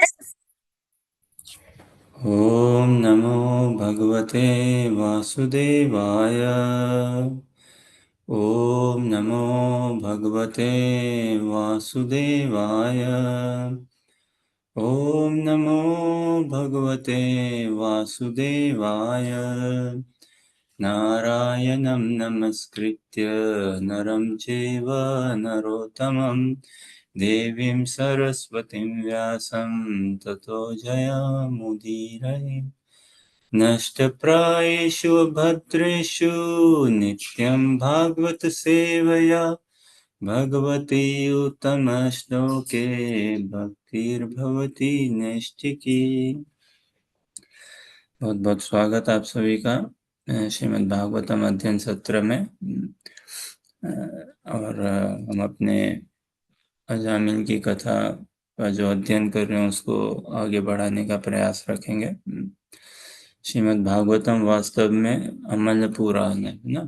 ॐ नमो भगवते वासुदेवाय। ॐ नमो भगवते वासुदेवाय। ॐ नमो भगवते वासुदेवाय। नारायणं नमस्कृत्य नरं चैव नरोत्तमं देवीं सरस्वतीं व्यासं ततो जयमुदीरये। नष्टप्रायेषु भद्रेषु नित्यं भागवत सेवया भगवती उत्तमश्लोके भक्तिर्भवती नैष्ठिकी। बहुत बहुत स्वागत आप सभी का श्रीमद् भागवतम अध्ययन सत्र में। और हम अपने अजामिल की कथा का जो अध्ययन कर रहे हैं उसको आगे बढ़ाने का प्रयास रखेंगे। श्रीमद् भागवतम वास्तव में अमल पुराण है ना।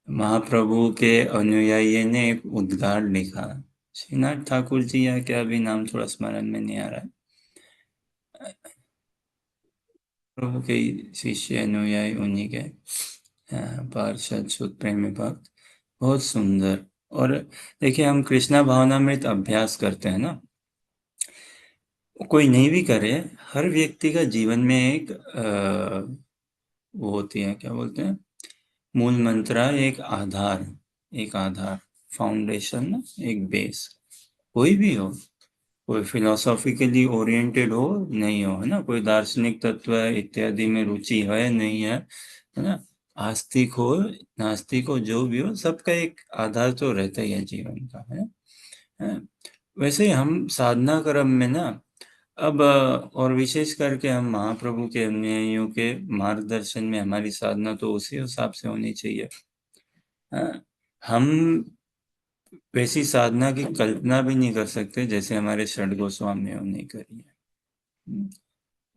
महाप्रभु के अनुयायी ने एक उद्गार लिखा, श्रीनाथ ठाकुर जी या क्या, भी नाम थोड़ा स्मरण में नहीं आ रहा है। प्रभु के शिष्य अनुयायी उन्हीं के पार्षद शुद्ध प्रेमी भक्त, बहुत सुंदर। और देखिए, हम कृष्णा भावनामृत अभ्यास करते हैं ना, कोई नहीं भी करे, हर व्यक्ति का जीवन में एक वो होती है, क्या बोलते हैं, मूल मंत्र, एक आधार, फाउंडेशन ना, एक बेस। कोई भी हो, कोई फिलोसॉफिकली ओरिएंटेड हो नहीं हो, है ना, कोई दार्शनिक तत्व इत्यादि में रुचि है नहीं है ना, आस्तिक हो नास्तिक हो, जो भी हो, सबका एक आधार तो रहता ही है जीवन का, है ना। वैसे ही हम साधना क्रम में ना, अब और विशेष करके हम महाप्रभु के अनुयायियों के मार्गदर्शन में हमारी साधना तो उसी हिसाब से होनी चाहिए। हम वैसी साधना की कल्पना भी नहीं कर सकते जैसे हमारे षड गोस्वामियों ने करी है,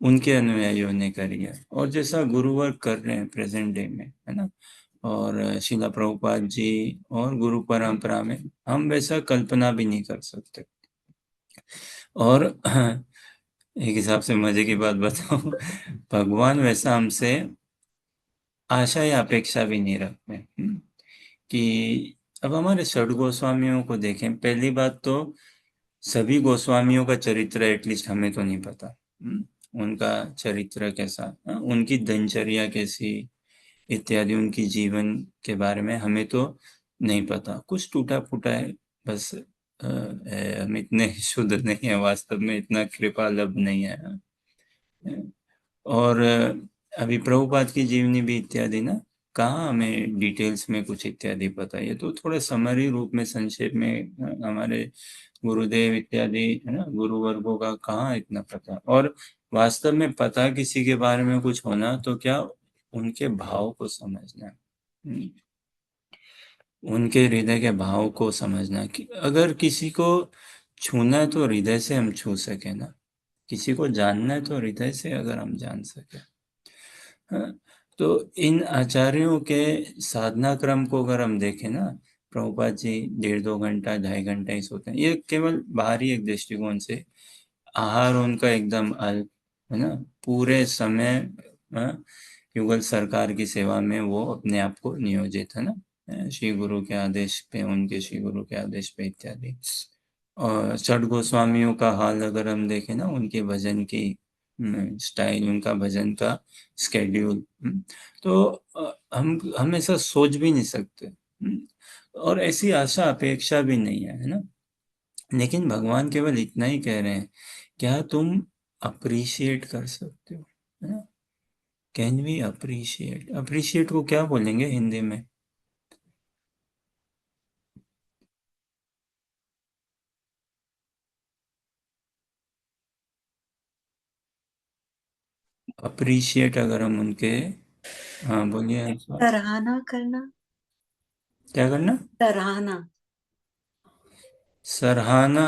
उनके अनुयायियों ने करी है, और जैसा गुरुवर कर रहे हैं प्रेजेंट डे में, है ना। और शिला प्रभुपाद जी और गुरु परंपरा में हम वैसा कल्पना भी नहीं कर सकते। और एक हिसाब से मजे की बात बताऊं, भगवान वैसा हमसे आशा या अपेक्षा भी नहीं रखते। कि अब हमारे षड गोस्वामियों को देखें, पहली बात तो सभी गोस्वामियों का चरित्र एटलीस्ट हमें तो नहीं पता। उनका चरित्र कैसा, उनकी दिनचर्या कैसी इत्यादि, उनकी जीवन के बारे में हमें तो नहीं पता, कुछ टूटा फूटा है बस। हम इतने शुद्ध नहीं है, वास्तव में इतना कृपालब्ध नहीं है। और अभी प्रभुपाद की जीवनी भी इत्यादि ना, कहाँ हमें डिटेल्स में कुछ इत्यादि पता है, ये तो थोड़े समरी रूप में संक्षेप में हमारे गुरुदेव इत्यादि, है ना, गुरु वर्गों का कहाँ इतना पता। और वास्तव में पता किसी के बारे में कुछ होना तो क्या, उनके भाव को समझना, उनके हृदय के भाव को समझना। कि अगर किसी को छूना है तो हृदय से हम छू सके ना, किसी को जानना है तो हृदय से अगर हम जान सके। हाँ, तो इन आचार्यों के साधना क्रम को अगर हम देखें ना, प्रभुपाद जी 1.5-2 घंटा 2.5 घंटा ही सोते हैं, ये केवल बाहरी एक दृष्टिकोण से। आहार उनका एकदम अल्प, है ना, पूरे समय हाँ, युगल सरकार की सेवा में वो अपने आप को नियोजित, है ना, श्री गुरु के आदेश पे, उनके श्री गुरु के आदेश पे इत्यादि। और षड गोस्वामियों का हाल अगर हम देखें ना, उनके भजन की स्टाइल, उनका भजन का स्केड्यूल, तो हम ऐसा सोच भी नहीं सकते। और ऐसी आशा अपेक्षा भी नहीं है ना। लेकिन भगवान केवल इतना ही कह रहे हैं, क्या तुम अप्रिशिएट कर सकते हो, है ना। कैन वी अप्रिशिएट, अप्रिशिएट को क्या बोलेंगे हिंदी में? अप्रिशिएट अगर हम उनके, हाँ बोलिए आप। सराहना करना। क्या करना? सराहना। सराहना।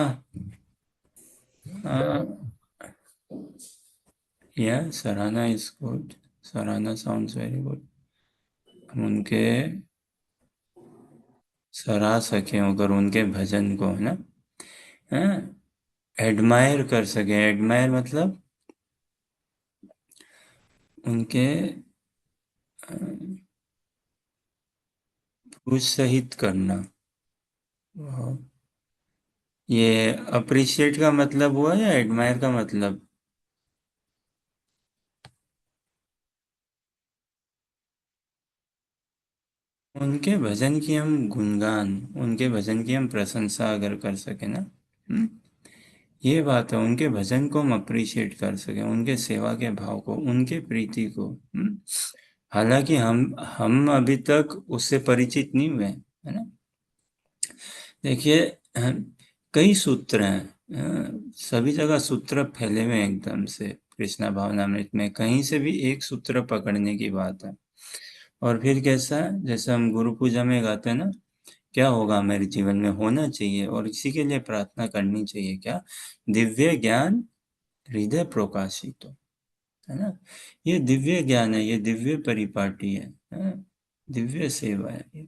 या सराहना इज गुड, सराहना साउंड्स वेरी गुड। हम उनके सराह सके अगर उनके भजन को, है ना। हाँ, एडमायर कर सके, एडमायर मतलब उनके प्रोत्साहित करना। वाह। ये अप्रिशिएट का मतलब हुआ या एडमायर का मतलब? उनके भजन की हम गुणगान, उनके भजन की हम प्रशंसा अगर कर सके ना, हम्म, ये बात है, उनके भजन को हम अप्रिशिएट कर सके, उनके सेवा के भाव को, उनके प्रीति को। हालांकि हम अभी तक उससे परिचित नहीं हुए, है ना। देखिए, कई सूत्र हैं, सभी जगह सूत्र फैले हुए हैं एकदम से। कृष्णा भावनामृत में कहीं से भी एक सूत्र पकड़ने की बात है। और फिर कैसा है, जैसे हम गुरु पूजा में गाते हैं ना, क्या होगा मेरे जीवन में होना चाहिए, और इसी के लिए प्रार्थना करनी चाहिए, क्या? दिव्य ज्ञान हृदय प्रकाशित हो, है ना। ये दिव्य ज्ञान है, ये दिव्य परिपाटी है, दिव्य सेवा है ये।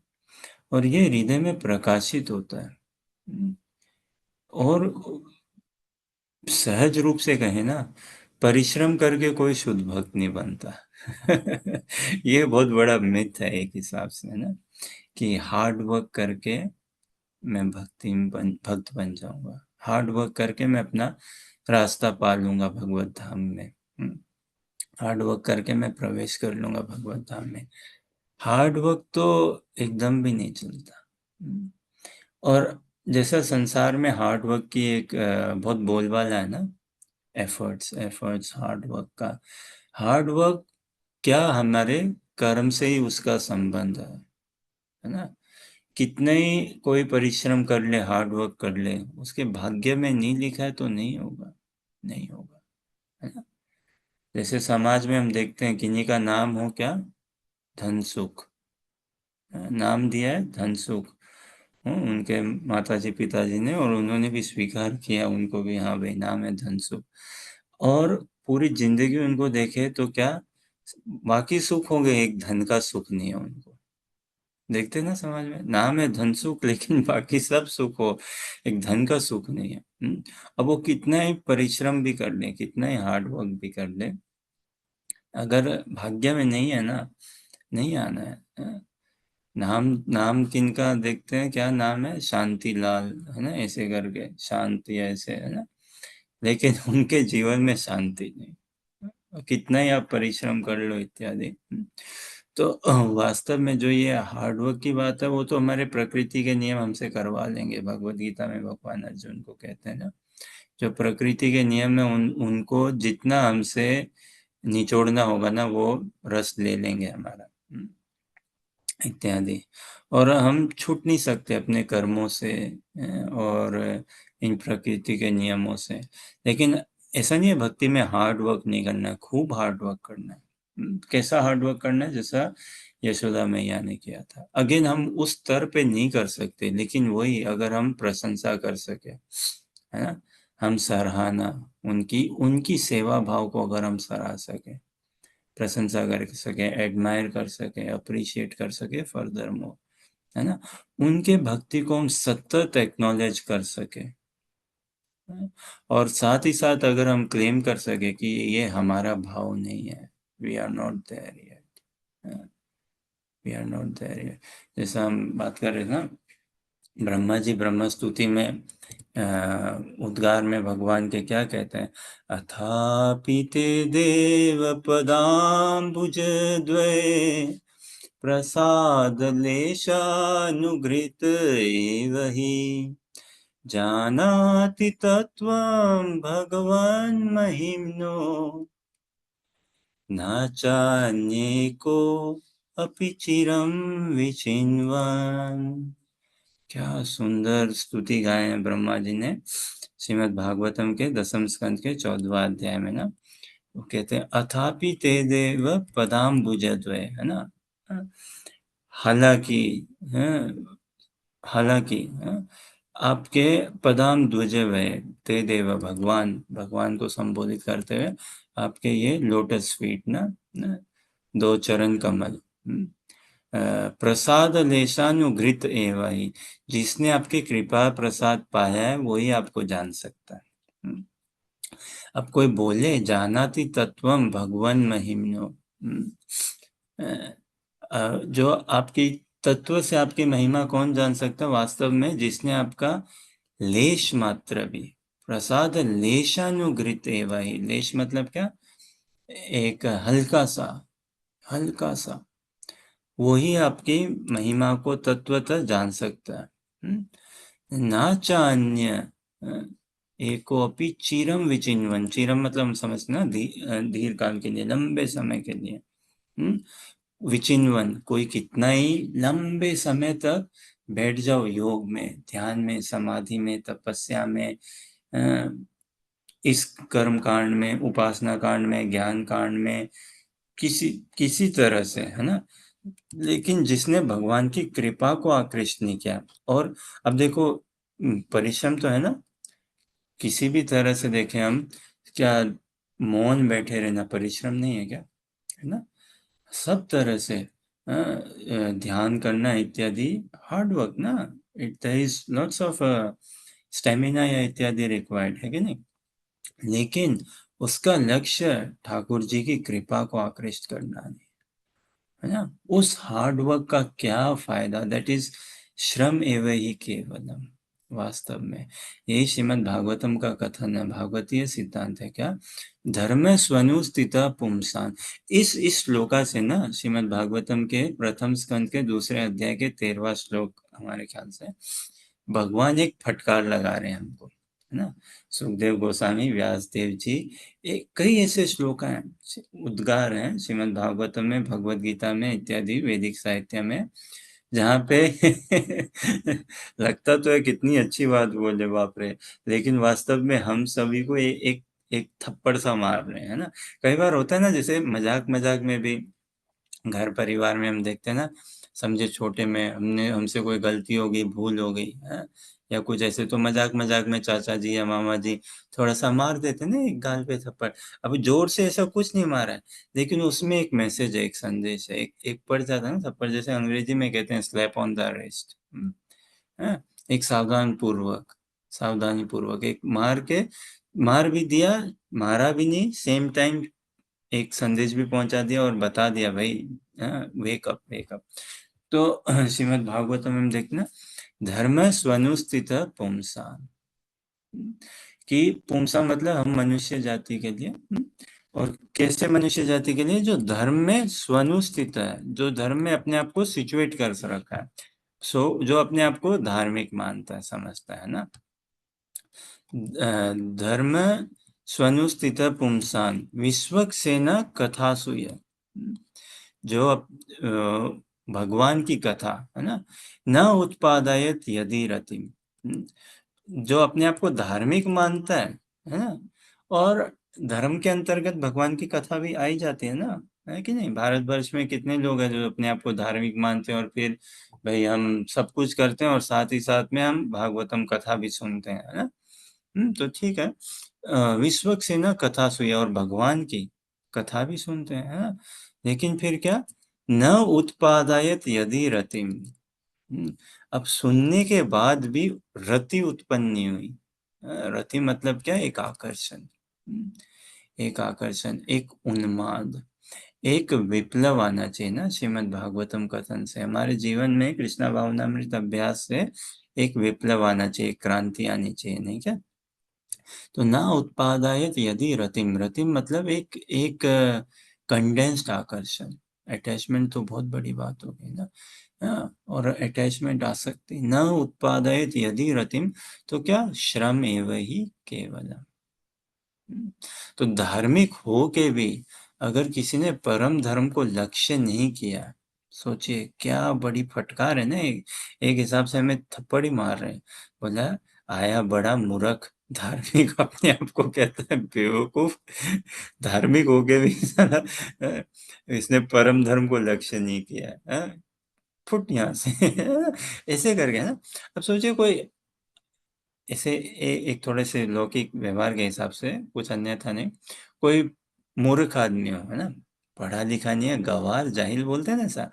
और ये हृदय में प्रकाशित होता है। और सहज रूप से कहें ना, परिश्रम करके कोई शुद्ध भक्त नहीं बनता। ये बहुत बड़ा मिथ है एक हिसाब से, है ना, कि हार्ड वर्क करके मैं भक्त बन जाऊंगा, हार्ड वर्क करके मैं अपना रास्ता पा लूंगा भगवत धाम में। हार्ड वर्क करके मैं प्रवेश कर लूंगा भगवत धाम में। हार्ड वर्क तो एकदम भी नहीं चलता। और जैसा संसार में हार्ड वर्क की एक बहुत बोलबाला है ना, एफर्ट्स एफर्ट्स हार्ड वर्क का। हार्ड वर्क क्या, हमारे कर्म से ही उसका संबंध है ना। कितना ही कोई परिश्रम कर ले, हार्ड वर्क कर ले, उसके भाग्य में नहीं लिखा है तो नहीं होगा, नहीं होगा, है ना। जैसे समाज में हम देखते हैं, किन्हीं का नाम हो क्या, धन सुख, नाम दिया है धन सुख, उनके माताजी पिताजी ने, और उन्होंने भी स्वीकार किया उनको भी, हाँ भाई नाम है धन सुख। और पूरी जिंदगी उनको देखे तो क्या, बाकी सुख हो गए, एक धन का सुख नहीं है उनको। देखते हैं ना समाज में, नाम है धन सुख लेकिन बाकी सब सुख हो, एक धन का सुख नहीं है। अब वो कितना ही परिश्रम भी कर ले, कितना ही हार्ड वर्क भी कर ले, अगर भाग्य में नहीं है ना, नहीं आना है। नाम नाम किनका देखते हैं, क्या नाम है, शांति लाल, है ना, ऐसे करके शांति ऐसे, है ना, लेकिन उनके जीवन में शांति नहीं, कितना ही आप परिश्रम कर लो इत्यादि। तो वास्तव में जो ये हार्डवर्क की बात है, वो तो हमारे प्रकृति के नियम हमसे करवा लेंगे। भगवत गीता में भगवान अर्जुन को कहते हैं ना, जो प्रकृति के नियम है उनको जितना हमसे निचोड़ना होगा ना, वो रस ले लेंगे हमारा, इत्यादि। और हम छूट नहीं सकते अपने कर्मों से, और इन प्रकृति के नियमों से। लेकिन ऐसा नहीं है भक्ति में हार्ड वर्क नहीं करना है, खूब हार्ड वर्क करना है। कैसा हार्ड वर्क करना है, जैसा यशोदा मैया ने किया था। अगेन हम उस स्तर पे नहीं कर सकते, लेकिन वही अगर हम प्रशंसा कर सके, है ना, हम सराहना, उनकी उनकी सेवा भाव को अगर हम सराह सके, प्रशंसा कर सके, एडमायर कर सके, अप्रिशिएट कर सके फर्दर मोर, है ना, उनके भक्ति को हम सतत एक्नॉलेज कर सके, और साथ ही साथ अगर हम क्लेम कर सके कि ये हमारा भाव नहीं है, we are not there yet, we are not there yet. जैसा हम बात कर रहे थे ना, ब्रह्मा जी ब्रह्म स्तुति में उद्गार में भगवान के क्या कहते हैं, अथापि ते देव पदाम्बुज द्वये प्रसाद लेशानुगृत एव हि जानाति तत्त्वं भगवान् महिम्नो न चान्येको अपि चिरं विचिन्वन्। क्या सुंदर स्तुति गाए हैं ब्रह्मा जी ने श्रीमद् भागवतम के 10वें स्कंद के 14वें अध्याय में ना। वो कहते हैं, अथापि ते देव पदाम्बुजद्वय, है ना, हालांकि, है, हालांकि, आपके पदाम द्विजय, ते देव भगवान, भगवान को संबोधित करते हुए आपके ये लोटस फीट ना, दो चरण कमल, प्रसाद लेशानुघृत एव ही, जिसने आपकी कृपा प्रसाद पाया है वही आपको जान सकता है। अब कोई बोले जानाति तत्वम भगवन महिम्नो। जो आपकी तत्व से आपकी महिमा कौन जान सकता है वास्तव में, जिसने आपका लेश मात्र भी, प्रसाद लेशानुगृत एव ही, लेश मतलब क्या, एक हल्का सा, हल्का सा, वही आपकी महिमा को तत्वतः जान सकता है। ना चान्य एको अपि चिरम विचिन्वन, चिरम मतलब हम समझते ना धीर काल के लिए, लंबे समय के लिए। विचिन्वन, कोई कितना ही लंबे समय तक बैठ जाओ योग में, ध्यान में, समाधि में, तपस्या में, इस कर्म कांड में, उपासना कांड में, ज्ञान कांड में, किसी किसी तरह से, है ना, लेकिन जिसने भगवान की कृपा को आकृष्ट नहीं किया। और अब देखो, परिश्रम तो है ना, किसी भी तरह से देखें हम, क्या मौन बैठे रहना परिश्रम नहीं है क्या, है ना, सब तरह से ध्यान करना इत्यादि हार्ड वर्क ना, it there is lots of stamina या इत्यादि रिक्वायर्ड है कि नहीं, लेकिन उसका लक्ष्य ठाकुर जी की कृपा को आकृष्ट करना नहीं, है ना, उस हार्ड वर्क का क्या फायदा, दैट इज श्रम एव ही केवलम। वास्तव में यही श्रीमद् भागवतम का कथन है, भागवतीय सिद्धांत है क्या, धर्म स्वनुस्थित पुंसान। इस श्लोका से ना, श्रीमद् भागवतम के प्रथम स्कंद के दूसरे अध्याय के 13वां श्लोक हमारे ख्याल से भगवान एक फटकार लगा रहे हैं हमको, है ना, सुखदेव गोस्वामी, व्यासदेव जी, एक कई ऐसे श्लोक हैं, उद्गार हैं श्रीमद् भागवतम में, भगवत गीता में इत्यादि वैदिक साहित्य में, जहाँ पे लगता तो है कितनी अच्छी बात बोले बाप रे, लेकिन वास्तव में हम सभी को एक एक थप्पड़ सा मार रहे हैं ना। कई बार होता है ना, जैसे मजाक मजाक में भी घर परिवार में हम देखते हैं ना, समझे छोटे में हमने, हमसे कोई गलती हो गई, भूल हो गई है या कुछ ऐसे, तो मजाक मजाक में चाचा जी या मामा जी थोड़ा सा मार देते ना एक गाल पे थप्पड़। अब जोर से ऐसा कुछ नहीं मारा है, लेकिन उसमें एक मैसेज है, एक संदेश है, एक पड़ जाता है ना थप्पड़, जैसे अंग्रेजी में कहते हैं स्लैप ऑन द रिस्ट, एक सावधानी पूर्वक एक मार के, मार भी दिया, मारा भी नहीं, सेम टाइम एक संदेश भी पहुंचा दिया और बता दिया भाई, वेकअप वेकअप। तो श्रीमद् भागवतम में हम देखते ना, धर्म स्वनुस्थित पुंसान, कि पुंसा मतलब हम मनुष्य जाति के लिए, और कैसे मनुष्य जाति के लिए, जो धर्म में स्वनुस्थित है, जो धर्म में अपने आप को सिचुएट कर रखा है, जो अपने आप को धार्मिक मानता है, समझता है ना, धर्म स्वनुस्थित पुंसान विश्वक्सेन कथासूय, जो भगवान की कथा, है ना, न उत्पादयत यदि रतिम, जो अपने आप को धार्मिक मानता है ना, और धर्म के अंतर्गत भगवान की कथा भी आई जाती है ना, है कि नहीं, भारतवर्ष में कितने लोग हैं जो अपने आप को धार्मिक मानते हैं, और फिर भाई हम सब कुछ करते हैं और साथ ही साथ में हम भागवतम कथा भी सुनते हैं, है ना। तो ठीक है, विश्वक्सेन कथा सुया, और भगवान की कथा भी सुनते हैं, है ना, लेकिन फिर क्या, न उत्पादायत यदि रतिम, अब सुनने के बाद भी रति उत्पन्न नहीं हुई। रति मतलब क्या, एक आकर्षण, एक आकर्षण, एक उन्माद, एक विप्लव आना चाहिए ना, श्रीमद् भागवतम कथन से हमारे जीवन में कृष्णा भावनामृत अभ्यास से एक विप्लव आना चाहिए, क्रांति आनी चाहिए, नहीं क्या। तो ना उत्पादायत यदि रतिम, रतिम मतलब एक एक कंडेंस्ड आकर्षण, अटैचमेंट तो बहुत बड़ी बात हो गई ना, और अटैचमेंट आ सकती, न उत्पादयत यदि रतिम, तो क्या, श्रम एव ही केवलम। तो धार्मिक हो के भी अगर किसी ने परम धर्म को लक्ष्य नहीं किया, सोचिए क्या बड़ी फटकार है ना, एक हिसाब से हमें थप्पड़ ही मार रहे हैं, बोला आया बड़ा मूर्ख, धार्मिक अपने आप को कहता है बेवकूफ, धार्मिक हो के भी साला इसने परम धर्म को लक्ष्य नहीं किया है, फुट यहाँ से ऐसे करके ना। अब सोचिए कोई ऐसे एक थोड़े से लौकिक व्यवहार के हिसाब से, कुछ अन्यथा नहीं, कोई मूर्ख आदमी हो, है ना, पढ़ा लिखा नहीं है, गवार जाहिल बोलते हैं ना, ऐसा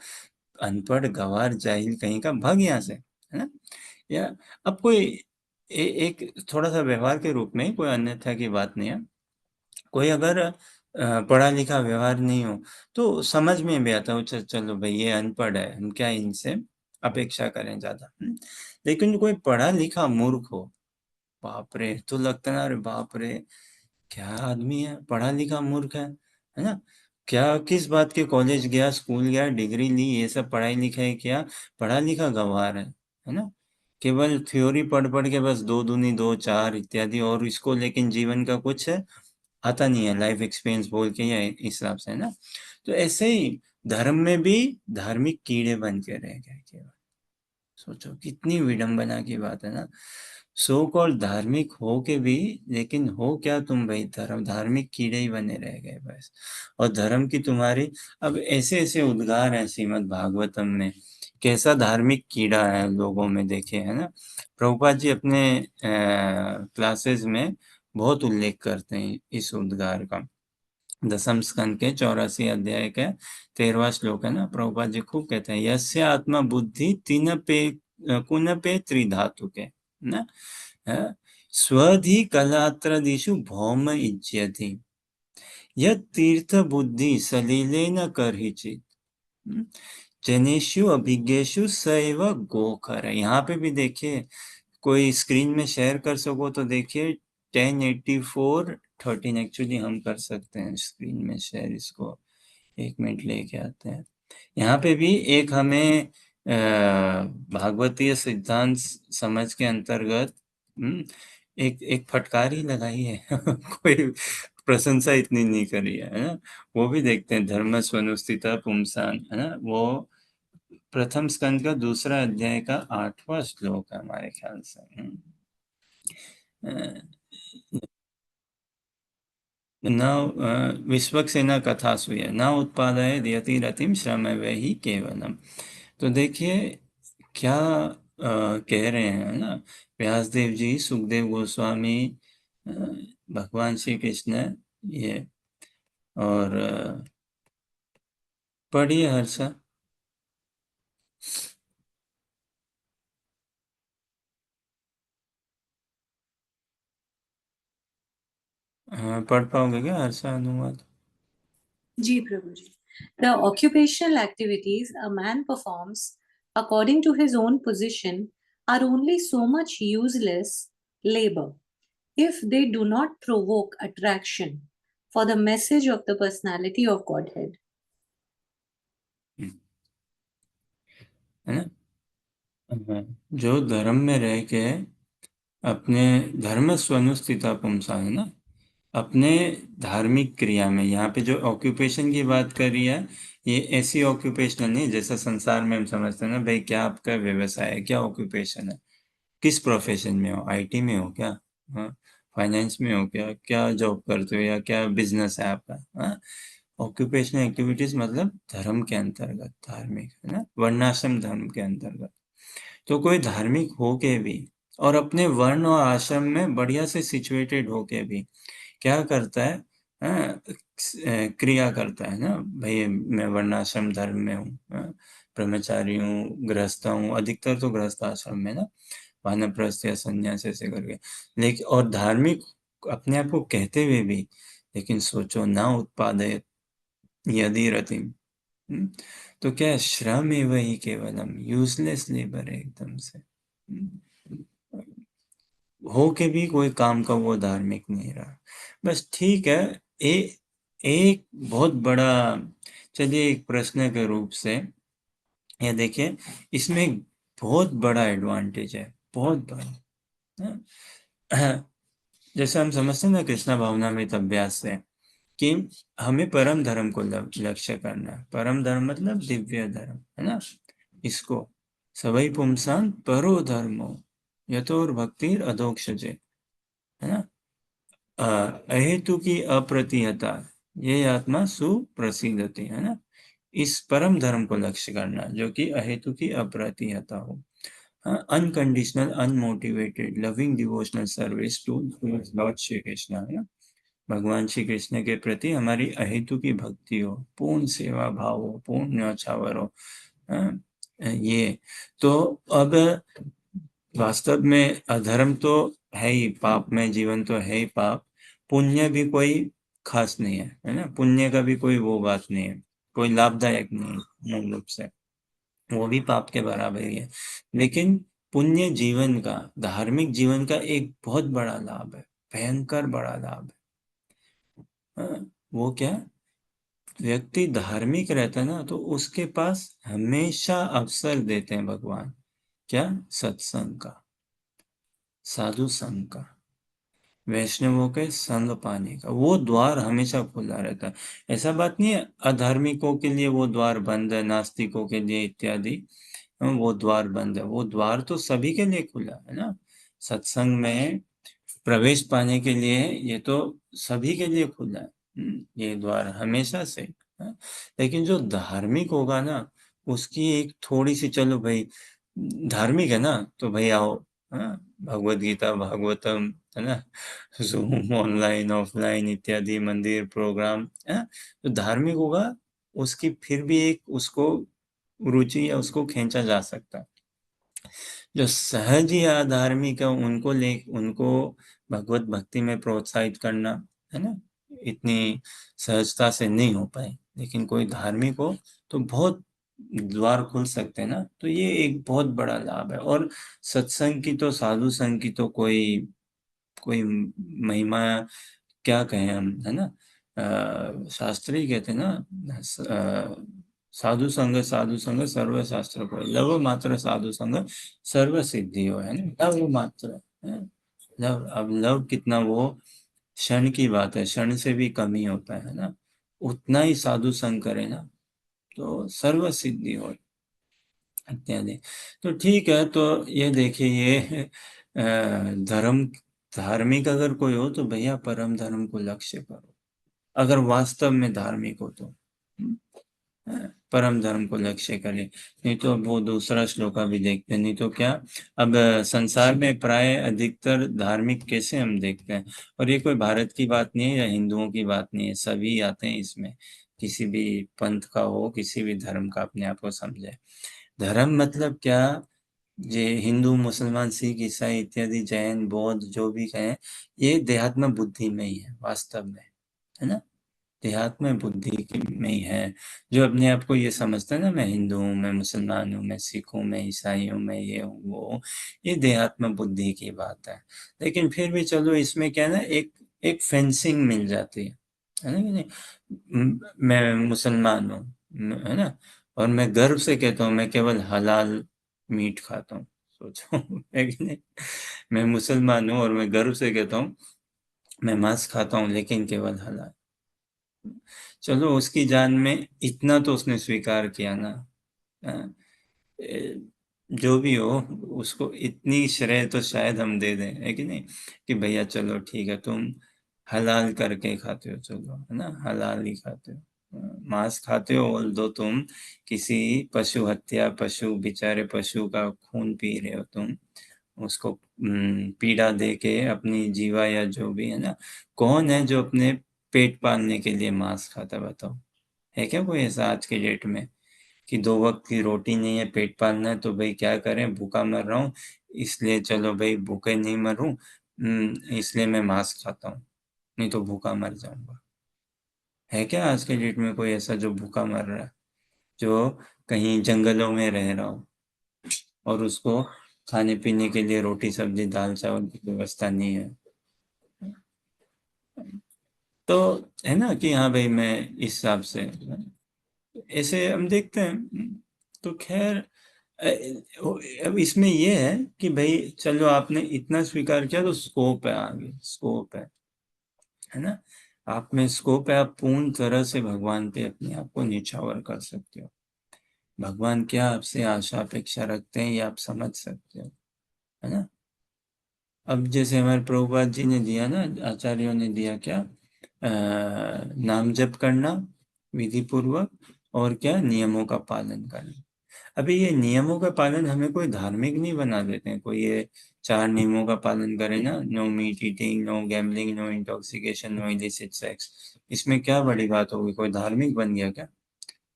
अनपढ़ गवार जाहिल कहीं का, भाग यहाँ से, है ना, या अब कोई एक थोड़ा सा व्यवहार के रूप में, कोई अन्यथा की बात नहीं है। कोई अगर पढ़ा लिखा व्यवहार नहीं हो तो समझ में भी आता हो, चलो भाई ये अनपढ़ है, हम क्या इनसे अपेक्षा करें ज्यादा। लेकिन कोई पढ़ा लिखा मूर्ख हो, बाप रे, तो लगता है ना, अरे बाप रे, क्या आदमी है, पढ़ा लिखा मूर्ख है ना। क्या किस बात के कॉलेज गया, स्कूल गया, डिग्री ली, ये सब पढ़ाई लिखाई किया, पढ़ा लिखा गंवार है ना। केवल थ्योरी पढ़ पढ़ के बस दो दूनी दो चार इत्यादि, और इसको लेकिन जीवन का कुछ आता नहीं है, लाइफ एक्सपीरियंस बोल के या इस हिसाब से, है ना। तो ऐसे ही धर्म में भी धार्मिक कीड़े बन के रह गए केवल। सोचो कितनी विडंबना की बात है ना। सो कॉल्ड धार्मिक हो के भी, लेकिन हो क्या तुम भाई, धर्म धार्मिक कीड़े ही बने रह गए बस। और धर्म की तुम्हारी, अब ऐसे ऐसे उद्गार हैं श्रीमद् भागवतम में, कैसा धार्मिक कीड़ा है लोगों में, देखे है ना। प्रभुपाद जी अपने क्लासेस में बहुत उल्लेख करते हैं इस उद्गार का। दसम स्कंद के 84 अध्याय के 13वां श्लोक है ना, प्रभुपाद जी खूब कहते हैं, यस्य आत्मा बुद्धि तीन पे कुन पे त्रिधातु के ना, स्वधि कलात्र दिशु भौम इज्यति, यत् तीर्थ बुद्धि सलीलेन करहिचित, जनेषु अभिज्ञेषु सैव गोखर। यहाँ पे भी देखिए, कोई स्क्रीन में शेयर कर सको तो देखिए, 1084:13 एक्चुअली हम कर सकते हैं स्क्रीन में शेयर इसको, एक मिनट लेके आते हैं। यहाँ पे भी एक हमें भागवतीय सिद्धांत समझ के अंतर्गत एक एक फटकारी लगाई है कोई प्रशंसा इतनी नहीं करी है ना। वो भी देखते हैं, धर्म स्वनुस्थिता पुंसान, है ना, वो प्रथम स्कंद का दूसरा अध्याय का 8वां श्लोक है हमारे ख्याल से। न विश्वक्सेन कथासु ये न उत्पादय यति रतिम श्रम वे ही केवलम। तो देखिए क्या कह रहे हैं ना, व्यासदेव जी, सुखदेव गोस्वामी, अ, भगवान श्री कृष्ण, ये, और पढ़िए हर्षा। पढ़ पाओगे क्या हर्षा अनुवाद? Ji Prabhuji. The occupational activities a man performs according to his own position are only so much useless labor if they do not provoke attraction for the message of the personality of Godhead. है ना। जो धर्म में रह के अपने धर्म स्वनुस्थिता पुंसा, है ना, अपने धार्मिक क्रिया में, यहाँ पे जो ऑक्यूपेशन की बात कर रही है, ये ऐसी ऑक्यूपेशनल नहीं जैसा संसार में हम समझते हैं ना, भाई क्या आपका व्यवसाय है, क्या ऑक्यूपेशन है, किस प्रोफेशन में हो, आईटी में हो क्या, हाँ, फाइनेंस में हो क्या, क्या जॉब करते हो, या क्या बिजनेस है आपका, हाँ। ऑक्यूपेशनल एक्टिविटीज मतलब धर्म के अंतर्गत, धार्मिक, है ना, वर्णाश्रम धर्म के अंतर्गत। तो कोई धार्मिक हो के भी, और अपने वर्ण और आश्रम में बढ़िया से सिचुएटेड होके भी क्या करता है, हाँ, क्रिया करता है ना, भाई मैं वर्णाश्रम धर्म में हूँ, हाँ, ब्रह्मचारी हूँ, गृहस्थ हूँ, अधिकतर तो गृहस्थ आश्रम में ना, वानप्रस्थ या संन्यास ऐसे करके, लेकिन और धार्मिक अपने आप को कहते हुए भी, लेकिन सोचो ना उत्पादय यदि रतिम, तो क्या श्रम है वही केवलम, यूजलेस लेबर है एकदम से। हो के भी कोई काम का वो धार्मिक नहीं रहा, बस ठीक है। एक बहुत बड़ा, चलिए एक प्रश्न के रूप से ये देखिए, इसमें एक बहुत बड़ा एडवांटेज है, बहुत बड़ा, हाँ। जैसे हम समझते हैं ना कृष्णा भावनामृत अभ्यास से, कि हमें परम धर्म को लक्ष्य करना है। परम धर्म मतलब दिव्य धर्म, है ना। इसको सवै पुंसान परो धर्मो यतोर भक्तिर अधोक्षजे, है ना। अहेतु की अप्रतिहता ये आत्मा सुप्रसिद्धति, है ना। इस परम धर्म को लक्ष्य करना जो कि अहेतु की अप्रतिहता हो, unconditional unmotivated loving devotional service to Lord Shri Krishna, है ना। भगवान श्री कृष्ण के प्रति हमारी अहेतु की भक्ति हो, पूर्ण सेवा भाव हो, पूर्ण न्यौछावर हो, ये। तो अब वास्तव में अधर्म तो है ही, पाप में जीवन तो है ही पाप, पुण्य भी कोई खास नहीं है ना, पुण्य का भी कोई वो बात नहीं है, कोई लाभदायक नहीं है मूल रूप से, वो भी पाप के बराबर ही है। लेकिन पुण्य जीवन का, धार्मिक जीवन का एक बहुत बड़ा लाभ है, भयंकर बड़ा लाभ है। वो क्या, व्यक्ति धार्मिक रहता है ना तो उसके पास हमेशा अवसर देते हैं भगवान, क्या, सत्संग का, साधु संग का, वैष्णवों के संग पाने का, वो द्वार हमेशा खुला रहता है। ऐसा बात नहीं है अधार्मिकों के लिए वो द्वार बंद है, नास्तिकों के लिए इत्यादि, वो द्वार बंद है, वो द्वार तो सभी के लिए खुला है ना। सत्संग में प्रवेश पाने के लिए ये तो सभी के लिए खुला है, ये द्वार हमेशा से, हाँ। लेकिन जो धार्मिक होगा ना, उसकी एक थोड़ी सी, चलो भाई धार्मिक है ना तो भाई आओ, हाँ, भगवत गीता भागवतम, है ना, जूम ऑनलाइन ऑफलाइन इत्यादि मंदिर प्रोग्राम, है, तो धार्मिक होगा, उसकी फिर भी एक उसको रुचि या उसको खींचा जा सकता है। जो सहज ही अधार्मिक है उनको भगवत भक्ति में प्रोत्साहित करना, है ना, इतनी सहजता से नहीं हो पाए। लेकिन कोई धार्मिक हो तो बहुत द्वार खुल सकते हैं ना, तो ये एक बहुत बड़ा लाभ है। और सत्संग की तो, साधु संग की तो कोई कोई महिमा, क्या कहें हम, है ना, शास्त्री कहते हैं ना, साधु संग सर्व शास्त्र को, लव मात्र साधु संग सर्व सिद्धि हो, है ना, लव मात्र, है? लव, अब लव कितना, वो क्षण की बात है, क्षण से भी कम ही होता है ना, उतना ही साधु संग करे ना तो सर्व सिद्धि हो इत्यादि। तो ठीक है, तो ये देखिए ये धर्म, धार्मिक अगर कोई हो तो भैया परम धर्म को लक्ष्य करो, अगर वास्तव में धार्मिक हो तो, हम्म, परम धर्म को लक्ष्य करें। नहीं तो वो दूसरा श्लोका भी देखते हैं, नहीं तो क्या, अब संसार में प्राय अधिकतर धार्मिक कैसे हम देखते हैं, और ये कोई भारत की बात नहीं है या हिंदुओं की बात नहीं है, सभी आते हैं इसमें, किसी भी पंथ का हो, किसी भी धर्म का, अपने आप को समझे। धर्म मतलब क्या, ये हिंदू मुसलमान सिख ईसाई इत्यादि जैन बौद्ध जो भी कहें, ये देहात्म बुद्धि में ही है वास्तव में, है ना, देहात्म बुद्धि में ही है। जो अपने आप को ये समझता है ना, मैं हिंदू हूँ, मैं मुसलमान हूँ, मैं सिख हूँ, मैं ईसाई हूँ, मैं ये हूँ वो हूँ, ये देहात्म बुद्धि की बात है। लेकिन फिर भी चलो इसमें क्या है ना, एक एक फेंसिंग मिल जाती है ना कि नहीं, मैं मुसलमान हूँ, है ना, और मैं गर्व से कहता हूँ मैं केवल हलाल मीट खाता हूँ, सोचो है कि नहीं, मैं मुसलमान हूँ और मैं गर्व से कहता हूँ मैं मांस खाता हूँ लेकिन केवल हलाल। चलो उसकी जान में इतना तो उसने स्वीकार किया ना, हाँ, जो भी हो, उसको इतनी श्रेय तो शायद हम दे दें, है कि नहीं, कि भैया चलो ठीक है, तुम हलाल करके खाते हो, चलो, है ना, हलाल ही खाते हो, मांस खाते हो, बोल दो तुम किसी पशु हत्या, पशु, बेचारे पशु का खून पी रहे हो तुम, उसको पीड़ा दे के अपनी जीवा या जो भी, है ना, कौन है जो अपने पेट पालने के लिए मांस खाता है, बताओ, है क्या कोई ऐसा आज के डेट में, कि दो वक्त की रोटी नहीं है, पेट पालना है, तो भाई क्या करें, भूखा मर रहा हूँ, इसलिए चलो भाई भूखे नहीं मरूं, इसलिए मैं मांस खाता हूँ, नहीं तो भूखा मर जाऊंगा। है क्या आज के डेट में कोई ऐसा जो भूखा मर रहा है, जो कहीं जंगलों में रह रहा हो और उसको खाने पीने के लिए रोटी सब्जी दाल चावल की व्यवस्था नहीं है, तो है ना कि हाँ भाई मैं इस हिसाब से, ऐसे हम देखते हैं। तो खैर, अब इसमें ये है कि भाई चलो आपने इतना स्वीकार किया तो स्कोप है, आगे स्कोप है ना, आप में स्कोप है, आप पूर्ण तरह से भगवान पे अपने आप को निछावर कर सकते हो, भगवान क्या आपसे आशा अपेक्षा रखते हैं ये आप समझ सकते हो, है ना। अब जैसे हमारे प्रभुपाद जी ने दिया ना, आचार्यों ने दिया क्या, नाम जप करना विधि पूर्वक, और क्या, नियमों का पालन करना। अभी ये नियमों का पालन हमें कोई धार्मिक नहीं बना देते हैं, कोई ये चार नियमों का पालन करे ना, no meat eating, no gambling, no intoxication, no illicit sex, इसमें क्या बड़ी बात होगी, कोई धार्मिक बन गया क्या।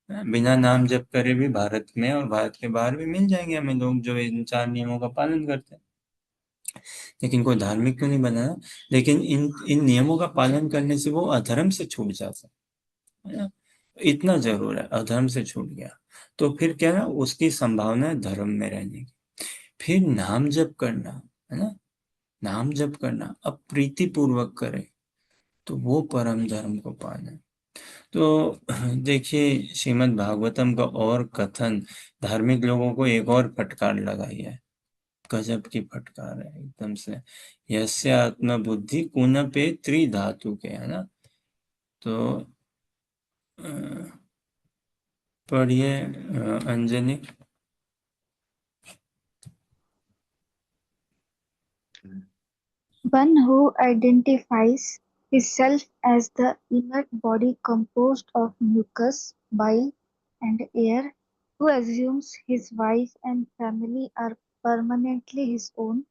बिना नाम जप करे भी भारत में और भारत के बाहर भी मिल जाएंगे हमें लोग जो इन चार नियमों का पालन करते हैं, लेकिन कोई धार्मिक क्यों नहीं बना ना? लेकिन इन इन नियमों का पालन करने से वो अधर्म से छूट जाता है ना? इतना जरूर है, अधर्म से छूट गया तो फिर क्या ना, उसकी संभावना है धर्म में रहने की। फिर नाम जप करना, है ना? नाम जप करना अब प्रीति पूर्वक करे तो वो परम धर्म को पाना। तो देखिए, श्रीमद् भागवतम का और कथन धार्मिक लोगों को एक और फटकार लगाई है। गजब की फटकार है एकदम से। यस्य आत्म बुद्धि कुनपे त्रिधातु के, है ना? तो अ, पढ़िए Anjani. One who identifies himself as the inert body composed of mucus, bile, and air, who assumes his wife and family are permanently his own,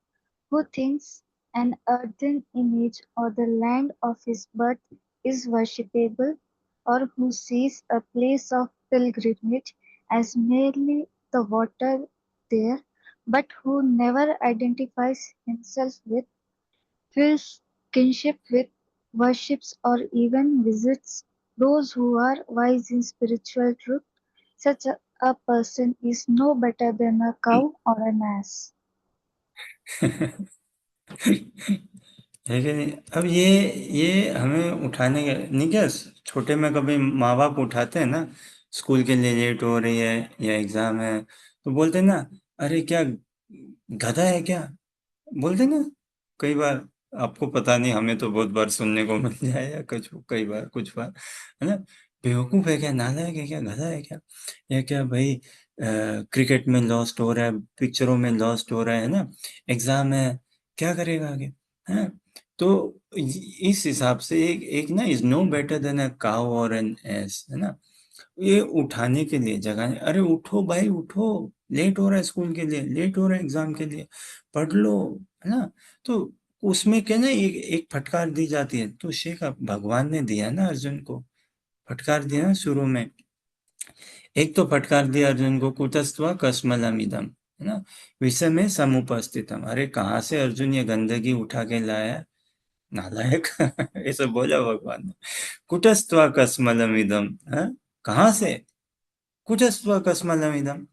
who thinks an earthen image or the land of his birth is worshipable, or who sees a place of pilgrimage as merely the water there, but who never identifies himself with, feels kinship with, worships, or even visits those who are wise in spiritual truth, such a person is no better than a cow or an ass. है कि नहीं? अब ये हमें उठाने का नहीं क्या, छोटे में कभी माँ बाप उठाते हैं ना, स्कूल के लिए लेट हो रही है या एग्जाम है तो बोलते हैं ना, अरे क्या गधा है क्या, बोलते ना कई बार। आपको पता नहीं, हमें तो बहुत बार सुनने को मिल जाए, या कुछ कई बार कुछ बार, है ना? बेवकूफ है क्या, नालायक है क्या, गधा है क्या, या क्या भाई क्रिकेट में लॉस्ट हो रहा है, पिक्चरों में लॉस्ट हो रहा है ना, एग्जाम है, क्या करेगा आगे, है? तो इस हिसाब से एक एक ना, is no better than a cow or an ass, है ना? ये उठाने के लिए, जगाने, अरे उठो भाई उठो, लेट हो रहा है स्कूल के लिए, लेट हो रहा है एग्जाम के लिए, पढ़ लो, है ना? तो उसमें क्या ना, एक एक फटकार दी जाती है, तो शेख भगवान ने दिया ना अर्जुन को, फटकार दिया ना शुरू में। एक तो फटकार दिया अर्जुन को, कुतस्त्वा कस्मलमिदम, है ना? विषय में समुपस्थितम, अरे कहाँ से अर्जुन ये गंदगी उठा के लाया, नालायक। ऐसा बोला भगवान ने। कुटस्त्वा कस्मलमिदम, हाँ? कहाँ से? कुटस्त्वा कस्मलमिदम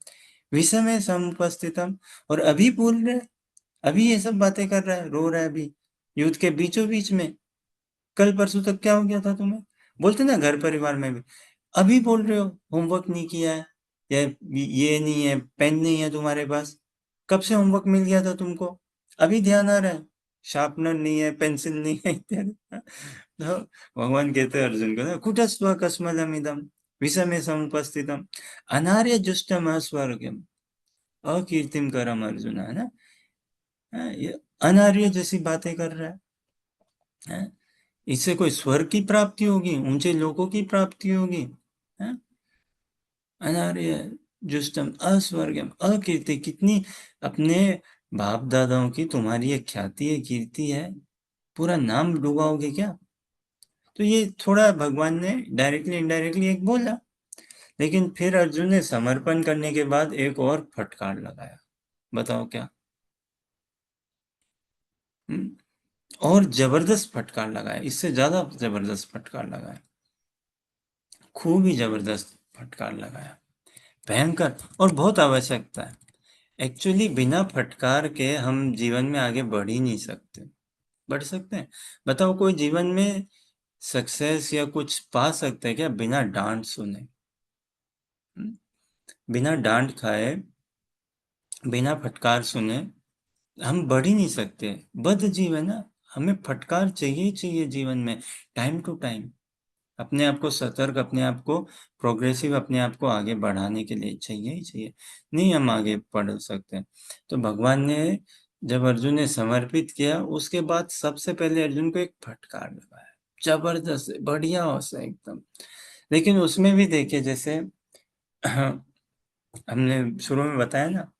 विषमे समुपस्थितम, और अभी बोल रहे, अभी ये सब बातें कर रहा है, रो रहा है अभी, युद्ध के बीचों बीच में। कल परसों तक क्या हो गया था तुम्हें? बोलते ना घर परिवार में भी, अभी बोल रहे हो होमवर्क नहीं किया है, या ये नहीं है, पेन नहीं है तुम्हारे पास, कब से होमवर्क मिल गया था तुमको, अभी ध्यान आ रहा है, शार्पनर नहीं है, पेंसिल नहीं है इत्यादि। तो भगवान कहते हैं अर्जुन को ना, कुटस्त्वा कस्मलमिदम विषमे समुपस्थितम अनार्य जुष्टम अस्वर्गम अकीर्तिम करम अर्जुन, है ना? ये अनार्य जैसी बातें कर रहा है? इससे कोई स्वर्ग की प्राप्ति होगी, ऊंचे लोगों की प्राप्ति होगी, है? अनार्य जुष्टम अस्वर्गम अकीर्ति, कितनी अपने बाप दादाओं की तुम्हारी ये ख्याति है, कीर्ति है, पूरा नाम डुबाओगे क्या? तो ये थोड़ा भगवान ने डायरेक्टली इनडायरेक्टली एक बोला, लेकिन फिर अर्जुन ने समर्पण करने के बाद एक और फटकार लगाया। बताओ क्या? हम्म? और जबरदस्त फटकार लगाया, इससे ज्यादा जबरदस्त फटकार लगाया, खूब ही जबरदस्त फटकार लगाया, भयंकर, और बहुत आवश्यकता है। एक्चुअली बिना फटकार के हम जीवन में आगे बढ़ ही नहीं सकते। बढ़ सकते हैं? बताओ कोई जीवन में सक्सेस या कुछ पा सकता है क्या बिना डांट सुने? हम्म? बिना डांट खाए, बिना फटकार सुने हम बढ़ ही नहीं सकते। बद्ध जीवन है ना, हमें फटकार चाहिए ही चाहिए जीवन में, टाइम टू टाइम, अपने आप को सतर्क, अपने आप को प्रोग्रेसिव, अपने आप को आगे बढ़ाने के लिए चाहिए ही चाहिए, नहीं हम आगे बढ़ सकते। तो भगवान ने, जब अर्जुन ने समर्पित किया, उसके बाद सबसे पहले अर्जुन को एक फटकार लगाया, जबरदस्त बढ़िया से एकदम। लेकिन उसमें भी देखिए, जैसे हमने शुरू में बताया ना,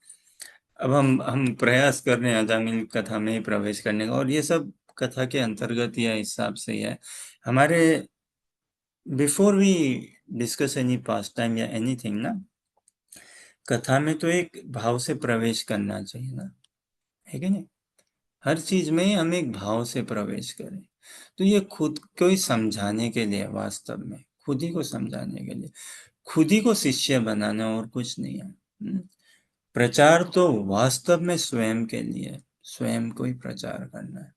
अब हम प्रयास कर रहे हैं अजामिल कथा में ही प्रवेश करने का, और ये सब कथा के अंतर्गत या हिसाब से ही है हमारे। Before we discuss any pastime या एनीथिंग ना, कथा में तो एक भाव से प्रवेश करना चाहिए ना, है कि नहीं? हर चीज में हम एक भाव से प्रवेश करें। तो ये खुद को ही समझाने के लिए, वास्तव में खुद ही को समझाने के लिए, खुद ही को शिष्य बनाना, और कुछ नहीं है। प्रचार तो वास्तव में स्वयं के लिए, स्वयं को ही प्रचार करना है,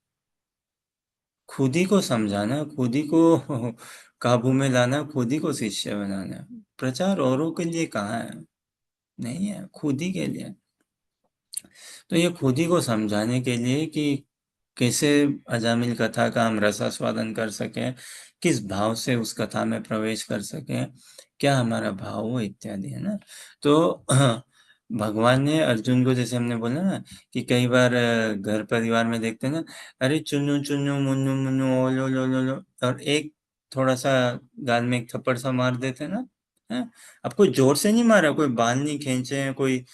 खुद ही को समझाना, खुद ही को काबू में लाना, खुद ही को शिष्य बनाना। प्रचार औरों के लिए कहाँ है? नहीं है, खुद ही के लिए। तो ये खुद ही को समझाने के लिए कि कैसे अजामिल कथा का हम रसास्वादन कर सकें, किस भाव से उस कथा में प्रवेश कर सकें, क्या हमारा भाव हो, इत्यादि, है ना। तो भगवान ने अर्जुन को, जैसे हमने बोला ना कि कई बार घर परिवार में देखते हैं ना, अरे चुन्नू चुन्नू मुन्नू मुन्नू ओलो लो लो लो, और एक थोड़ा सा गाल में एक थप्पड़ सा मार देते हैं ना, है? अब कोई जोर से नहीं मारा, कोई बाल नहीं खींचे हैं, कोई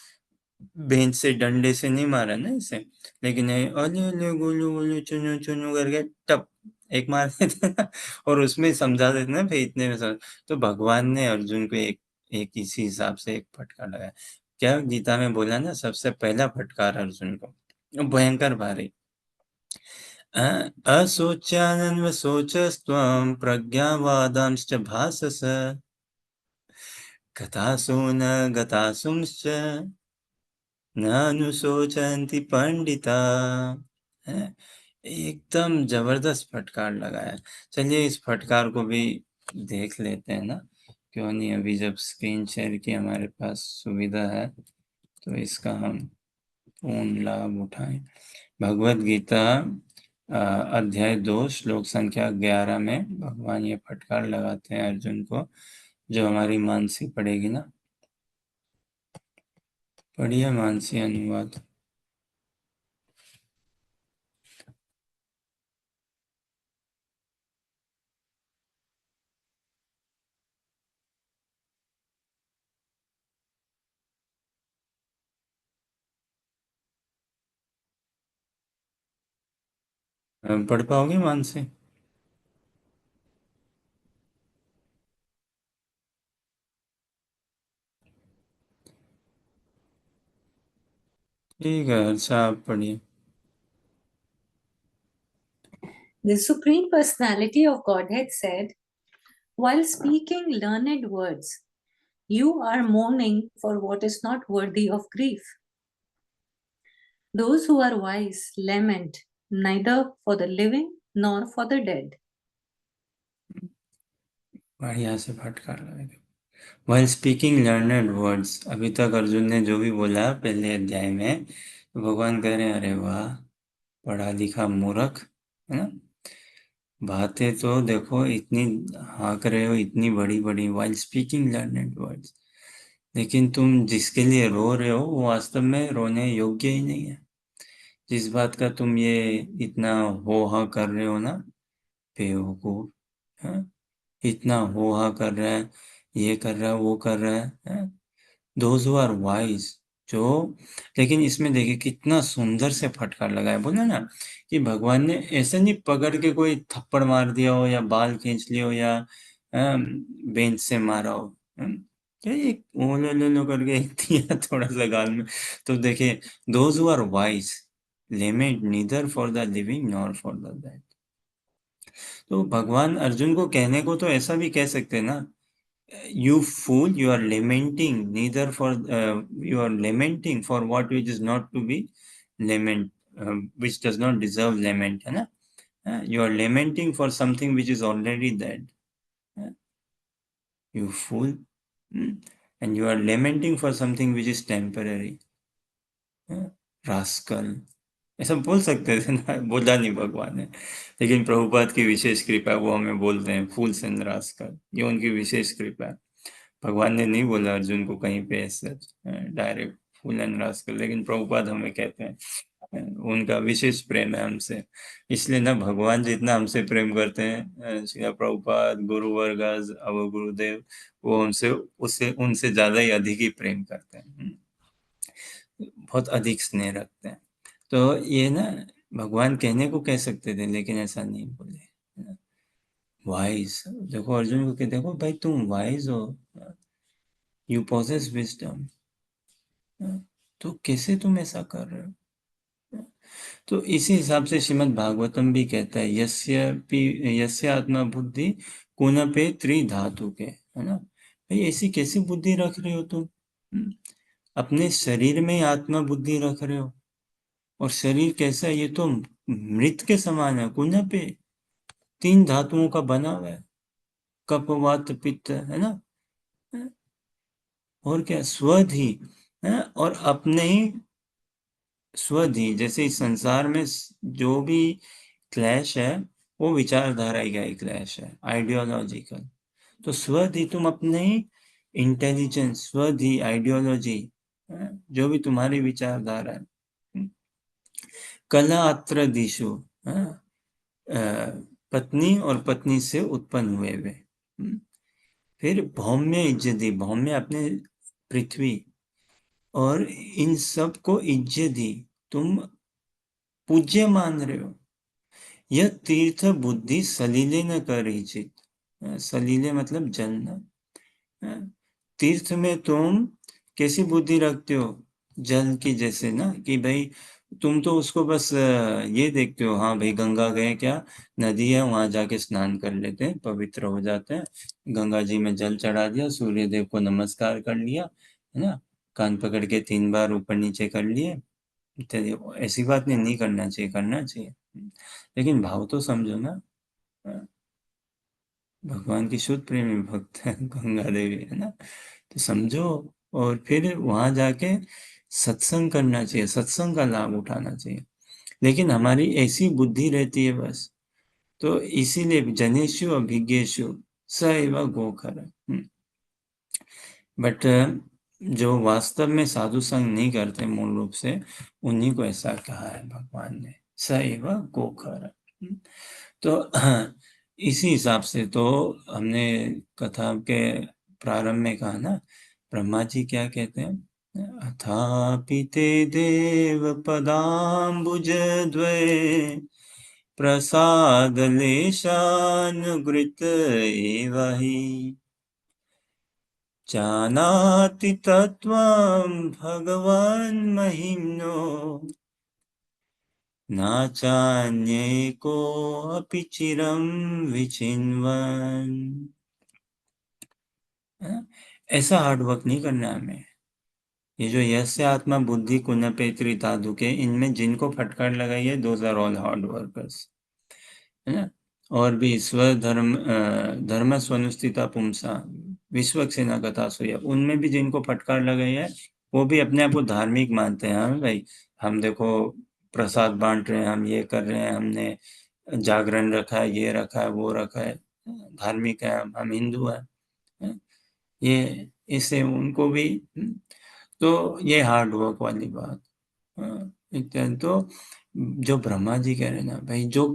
बेंच से डंडे से नहीं मारा ना इसे, लेकिन अले अले गोलू गोलू चुनू चुनू करके टप एक मार देते ना, और उसमें समझा देते ना, भाई इतने में समझ। तो भगवान ने अर्जुन को एक एक इसी हिसाब से एक फटकार लगाया। क्या गीता में बोला ना, सबसे पहला फटकार अर्जुन को, भयंकर भारी। असोच्यानन्व सोचस्त्वं प्रज्ञावादांश्च भासस गतासु न गतासुंश्च नानुशोचन्ति पंडिता, है। एकदम जबरदस्त फटकार लगाया। चलिए इस फटकार को भी देख लेते हैं ना, क्यों नहीं। अभी जब स्क्रीन शेयर की हमारे पास सुविधा है, तो इसका हम पूर्ण लाभ उठाएं। भगवत गीता अध्याय 2 श्लोक संख्या 11 में भगवान ये फटकार लगाते हैं अर्जुन को, जो हमारी मानसी पढ़ेगी ना। पढ़िए मानसी अनुवाद। पढ़ पाओगे मानसी? ठीक है, अच्छा आप पढ़िए। The Supreme Personality of Godhead said, while speaking learned words, you are mourning for what is not worthy of grief. Those who are wise lament neither for the living nor for the dead. बढ़िया से फटकार लगाएगा। While speaking learned words, अभी तक अर्जुन ने जो भी बोला पहले अध्याय में, तो भगवान कह रहे हैं, अरे वाह, पढ़ा लिखा मूर्ख, है ना। बातें तो देखो इतनी हाँक रहे हो, इतनी बड़ी बड़ी, while speaking learned words, लेकिन तुम जिसके लिए रो रहे हो वो वास्तव में रोने योग्य ही नहीं है। जिस बात का तुम ये इतना हो हा कर रहे हो ना, बेवकूफ, है। इतना हो हा कर रहा है, ये कर रहा है, वो कर रहा है। दोज हु आर वाइज, जो, लेकिन इसमें देखिए कितना सुंदर से फटकार लगाया। बोला ना कि भगवान ने ऐसे नहीं पकड़ के कोई थप्पड़ मार दिया हो, या बाल खींच लिया हो, या बेंच से मारा हो। क्या एक ओलो लो लो करके एक दिया थोड़ा सा गाल में। तो देखिए, those who are wise lament neither for the living nor for the dead. तो भगवान अर्जुन को कहने को तो ऐसा भी कह सकते हैं ना, you fool, you are lamenting neither for you are lamenting for what which is not to be lament, which does not deserve lament, है ना। You are lamenting for something which is already dead, you fool. And you are lamenting for something which is temporary, rascal। ऐसा बोल सकते थे ना, बोला नहीं भगवान ने, लेकिन प्रभुपाद की विशेष कृपा है, वो हमें बोलते हैं फूल्स एंड रास्कल, ये उनकी विशेष कृपा है। भगवान ने नहीं बोला अर्जुन को कहीं पे ऐसे डायरेक्ट फूल एंड रास्कल, लेकिन प्रभुपाद हमें कहते हैं। उनका विशेष प्रेम है हमसे, इसलिए ना भगवान जितना हमसे प्रेम करते हैं, श्रील प्रभुपाद, गुरुवर्ग, अव गुरुदेव, वो हमसे उससे उनसे ज्यादा ही अधिक ही प्रेम करते हैं। बहुत अधिक स्नेह रखते हैं। तो ये ना भगवान कहने को कह सकते थे, लेकिन ऐसा नहीं बोले। वाइज, देखो अर्जुन को कहते, देखो भाई तुम वाइज हो, यू पोजेस विजडम, तो कैसे तुम ऐसा कर रहे हो। तो इसी हिसाब से श्रीमद् भागवतम भी कहता है यस्य आत्मा बुद्धि कुनपे त्रिधातु के, है ना। भाई ऐसी कैसी बुद्धि रख रहे हो तुम? अपने शरीर में आत्मा बुद्धि रख रहे हो, और शरीर कैसा है? ये तो मृत के समान है, कुनपे 3 धातुओं का बना हुआ है, कफ वात पित्त, है ना। और क्या स्वधि है, और अपने ही स्वधि, जैसे इस संसार में जो भी क्लैश है वो विचारधारा का ही क्लैश है, आइडियोलॉजिकल। तो स्वधि तुम अपने ही इंटेलिजेंस, स्वधि आइडियोलॉजी, जो भी तुम्हारी विचारधारा है, कला अत्र दिशु, पत्नी और पत्नी से उत्पन्न हुए वे। फिर भौम्य इज्जति, भौम्य अपने पृथ्वी, और इन सब को इज्जत दी, तुम पूज्य मान रहे हो। यह तीर्थ बुद्धि सलीले न करीचित, सलीले मतलब जलना। तीर्थ में तुम कैसी बुद्धि रखते हो? जल की जैसे ना, कि भाई तुम तो उसको बस ये देखते हो, हाँ भाई गंगा गए, क्या नदी है, वहां जाके स्नान कर लेते हैं, पवित्र हो जाते हैं, गंगा जी में जल चढ़ा दिया, सूर्य देव को नमस्कार कर लिया, है ना, कान पकड़ के 3 बार ऊपर नीचे कर लिए। ऐसी बात नहीं करना चाहिए, करना चाहिए, लेकिन भाव तो समझो ना। भगवान की शुद्ध प्रेमी भक्त है गंगा देवी, है ना, तो समझो। और फिर वहां जाके सत्संग करना चाहिए, सत्संग का लाभ उठाना चाहिए। लेकिन हमारी ऐसी बुद्धि रहती है बस, तो इसीलिए जनेषु अभिज्ञेषु स एव गोखर। बट जो वास्तव में साधु संग नहीं करते मूल रूप से, उन्हीं को ऐसा कहा है भगवान ने, स एव गोखर। तो इसी हिसाब से तो हमने कथा के प्रारंभ में कहा ना, ब्रह्मा जी क्या कहते हैं, अथापि ते देव पदाम्बुज द्वये प्रसाद लेशानुगृत एव हि जानाति तत्त्वं भगवान् महिम्नो न चान्ये कोऽपि चिरं विचिन्वन्। ऐसा हार्ड वर्क नहीं करना है हमें। ये जो यस्य आत्मा बुद्धि कुनपे त्रिधातु के, इनमें जिनको फटकार लगाई है, those are all hard workers, है ना। और भी स्वधर्म धर्म स्वनुष्ठिता पुंसा विश्वक्सेना कथा सोया, उनमें भी जिनको फटकार लगाई है, वो भी अपने आप को धार्मिक मानते हैं। हाँ भाई, हम देखो प्रसाद बांट रहे हैं, हम ये कर रहे हैं, हमने जागरण रखा है, ये रखा है, वो रखा है, धार्मिक है, हम हिंदू हैं, ये इससे उनको भी। तो ये हार्ड वर्क वाली बात। तो जो ब्रह्मा जी कह रहे हैं ना भाई, जो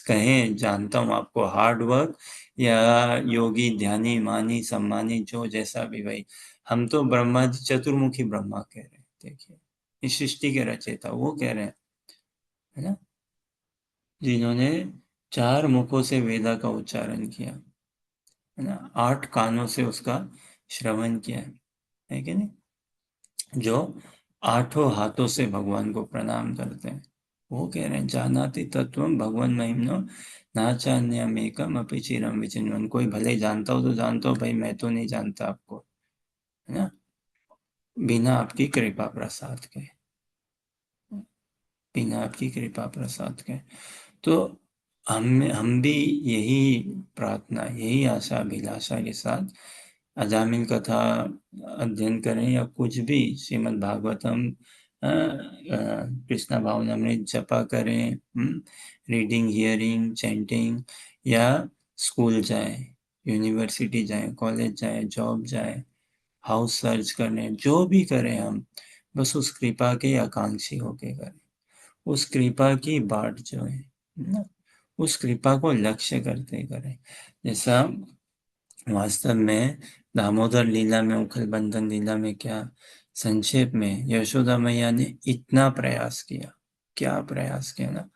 कहें जानता हूँ आपको, हार्ड वर्क या योगी ध्यानी मानी सम्मानी, जो जैसा भी, भाई हम तो ब्रह्मा जी चतुर्मुखी ब्रह्मा कह रहे हैं। देखिए, इस सृष्टि के रचयिता वो कह रहे हैं, है ना, जिन्होंने 4 मुखों से वेदा का उच्चारण किया, है ना, 8 कानों से उसका श्रवण किया है कि नहीं, जो 8 हाथों से भगवान को प्रणाम करते हैं, वो कह रहे हैं जानाति तत्वम भगवान महिम्नो नाचान्यमेकम अपि चिरम विचिन्वन्। कोई भले जानता हो तो जानता हो, भाई मैं तो नहीं जानता आपको, है ना, बिना आपकी कृपा प्रसाद के, बिना आपकी कृपा प्रसाद के। तो हम भी यही प्रार्थना, यही आशा अभिलाषा के साथ अजामिल कथा अध्ययन करें, या कुछ भी श्रीमद् भागवतम कृष्णा भावनामृत जपा करें, रीडिंग, हियरिंग, चैंटिंग, या स्कूल जाए, यूनिवर्सिटी जाए, कॉलेज जाए, जॉब जाए, हाउस सर्च करें, जो भी करें हम बस उस कृपा के आकांक्षी होके करें। उस कृपा की बाट जो है ना, उस कृपा को लक्ष्य करते करें। जैसा वास्तव में दामोदर लीला में, उखल बंधन लीला में, क्या संक्षेप में यशोदा मैया ने इतना प्रयास किया, क्या प्रयास किया ना,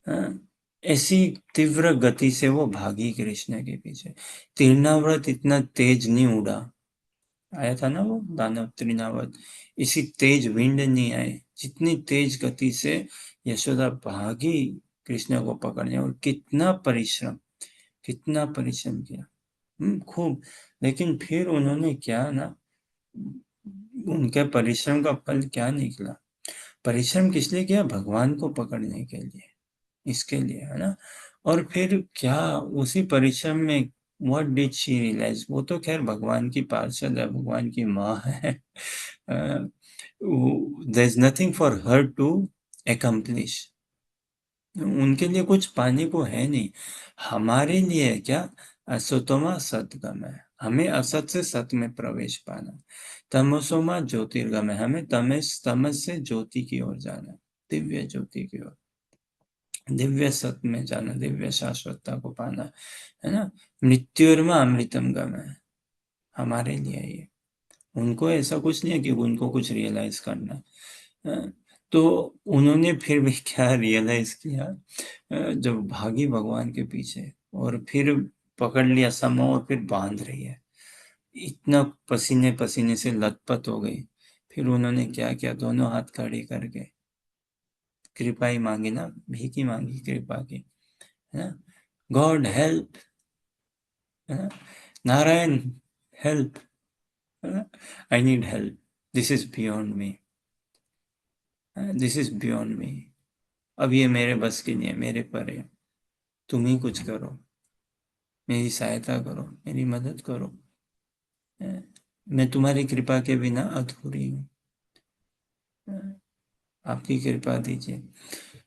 हाँ? ऐसी तीव्र गति से वो भागी कृष्ण के पीछे। तीर्णाव्रत इतना तेज नहीं उड़ा, आया था ना वो दानव तृणावर्त, इसी तेज विंड नहीं आए, जितनी तेज गति से यशोदा भागी कृष्ण को पकड़ने, और कितना परिश्रम किया। खूब। लेकिन फिर उन्होंने क्या ना, उनके परिश्रम का फल क्या निकला? परिश्रम किस लिए किया? भगवान को पकड़ने के लिए, इसके लिए, है ना। और फिर क्या उसी परिश्रम में व्हाट डिड शी रियलाइज? वो तो खैर भगवान की पार्षद है, भगवान की माँ है। There is nothing for her to accomplish। उनके लिए कुछ पाने को है नहीं। हमारे लिए क्या? असतोमा सतगमय, हमें असत से सत में प्रवेश पाना। तमसोमा ज्योतिर्गमय, हमें तमस से ज्योति की ओर जाना, दिव्य ज्योति की ओर, दिव्य सत में जाना, दिव्य शाश्वतता को पाना, है ना। मृत्युर्मा अमृतम गमय, हमारे लिए ये। उनको ऐसा कुछ नहीं है कि उनको कुछ रियलाइज करना है। तो उन्होंने फिर भी क्या रियलाइज किया? जब भागी भगवान के पीछे और फिर पकड़ लिया समो और फिर बांध रही है, इतना पसीने पसीने से लथपथ हो गई। फिर उन्होंने क्या किया? दोनों हाथ खड़े करके कृपा ही मांगी ना, भीख ही मांगी कृपा की, है ना। गॉड हेल्प, है ना। Narayan help, I need help, this is beyond me, this is beyond me. अब ये मेरे बस की नहीं है, मेरे पर है। तुम ही कुछ करो, मेरी सहायता करो, मेरी मदद करो। मैं तुम्हारी कृपा के बिना अधूरी हूँ, आपकी कृपा दीजिए।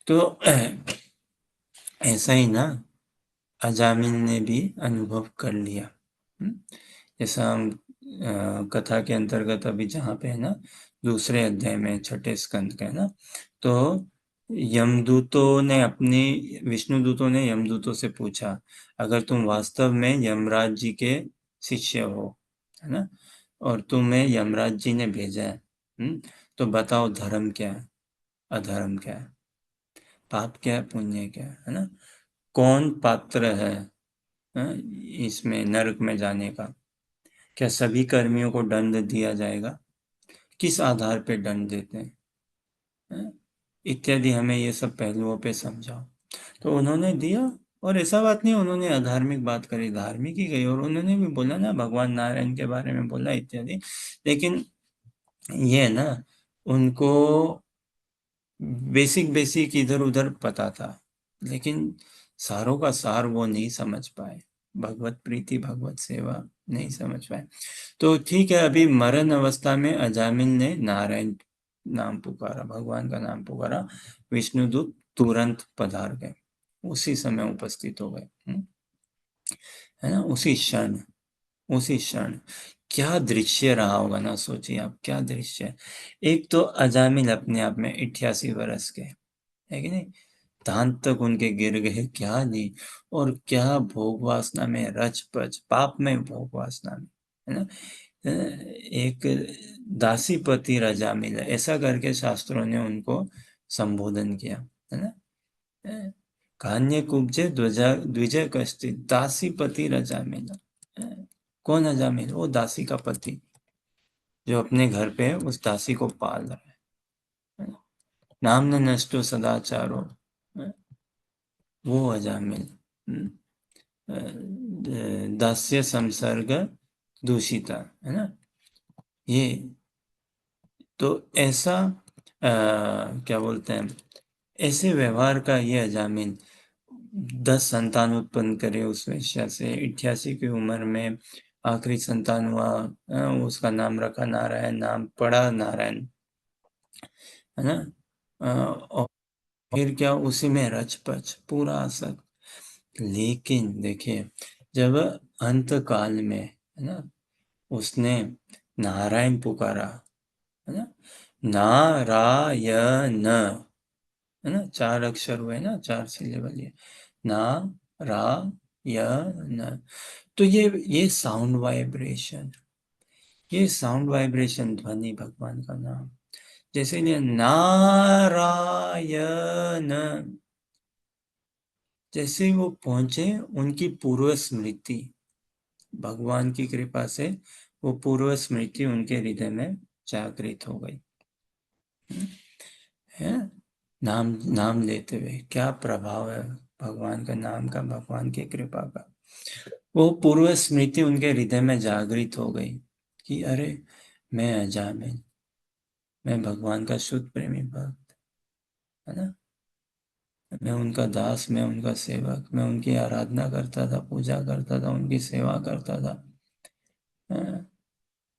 तो ऐसा ही ना अजामिल ने भी अनुभव कर लिया। जैसा हम कथा के अंतर्गत अभी जहाँ पे है ना, दूसरे अध्याय में छठे स्कंद का है ना, तो यमदूतों ने विष्णुदूतों ने यमदूतों से पूछा, अगर तुम वास्तव में यमराज जी के शिष्य हो, है ना, और तुम्हें यमराज जी ने भेजा है, तो बताओ धर्म क्या है, अधर्म क्या है, पाप क्या है, पुण्य क्या है ना। कौन पात्र है, इसमें नरक में जाने का? क्या सभी कर्मियों को दंड दिया जाएगा? किस आधार पे दंड देते हैं, इत्यादि हमें ये सब पहलुओं पे समझाओ। तो उन्होंने दिया, और ऐसा बात नहीं उन्होंने अधार्मिक बात करी, धार्मिक ही गई, और उन्होंने भी बोला ना भगवान नारायण के बारे में बोला इत्यादि। लेकिन ये है ना, उनको बेसिक बेसिक इधर उधर पता था, लेकिन सारों का सार वो नहीं समझ पाए, भगवत प्रीति भगवत सेवा नहीं समझ पाए। तो ठीक है, अभी मरण अवस्था में अजामिल ने नारायण नाम पुकारा, भगवान का नाम पुकारा, विष्णुदूत तुरंत पधार गए, उसी समय उपस्थित हो गए, है ना। उसी क्षण क्या दृश्य रहा होगा ना, सोचिए आप, क्या दृश्य। एक तो अजामिल अपने आप में 88 वर्ष के, है कि नहीं, दांत तक उनके गिर गए, क्या नहीं, और क्या भोग वासना में रच पच, पाप में भोग वासना में, है ना। एक दासीपति राजा मिला, ऐसा करके शास्त्रों ने उनको संबोधन किया, है ना। कान्य कुब्जे द्विजय कष्टि दासीपति राजा मिला। कौन राजा मिला? वो दासी का पति जो अपने घर पे उस दासी को पाल रहा है। नाम न नष्टो सदाचारो, वो अजामिल, दास्य संसर्ग दूषिता, है ना। ये तो ऐसा क्या बोलते हैं, ऐसे व्यवहार का ये अजामिल 10 संतान उत्पन्न करे उस वेश्या से, 88 की उम्र में आखिरी संतान हुआ, उसका नाम रखा नारायण, नाम पड़ा नारायण, है ना। और फिर क्या, उसी में रचपच पूरा असर। लेकिन देखिए, जब अंत काल में, है ना, उसने नारायण पुकारा, है ना, नारायण, है ना, 4 अक्षर हुए ना, 4 सिलेबल, ये नारायण। तो ये साउंड वाइब्रेशन, ये साउंड वाइब्रेशन, ध्वनि भगवान का नाम, जैसे ये नारायण, जैसे ही वो पहुंचे, उनकी पूर्व स्मृति, भगवान की कृपा से वो पूर्व स्मृति उनके हृदय में जागृत हो गई। है। नाम नाम लेते हुए क्या प्रभाव है भगवान का नाम का, भगवान की कृपा का। वो पूर्व स्मृति उनके हृदय में जागृत हो गई कि अरे मैं अजामिल, मैं भगवान का शुद्ध प्रेमी भक्त, है ना। मैं उनका दास, मैं उनका सेवक, मैं उनकी आराधना करता था, पूजा करता था, उनकी सेवा करता था।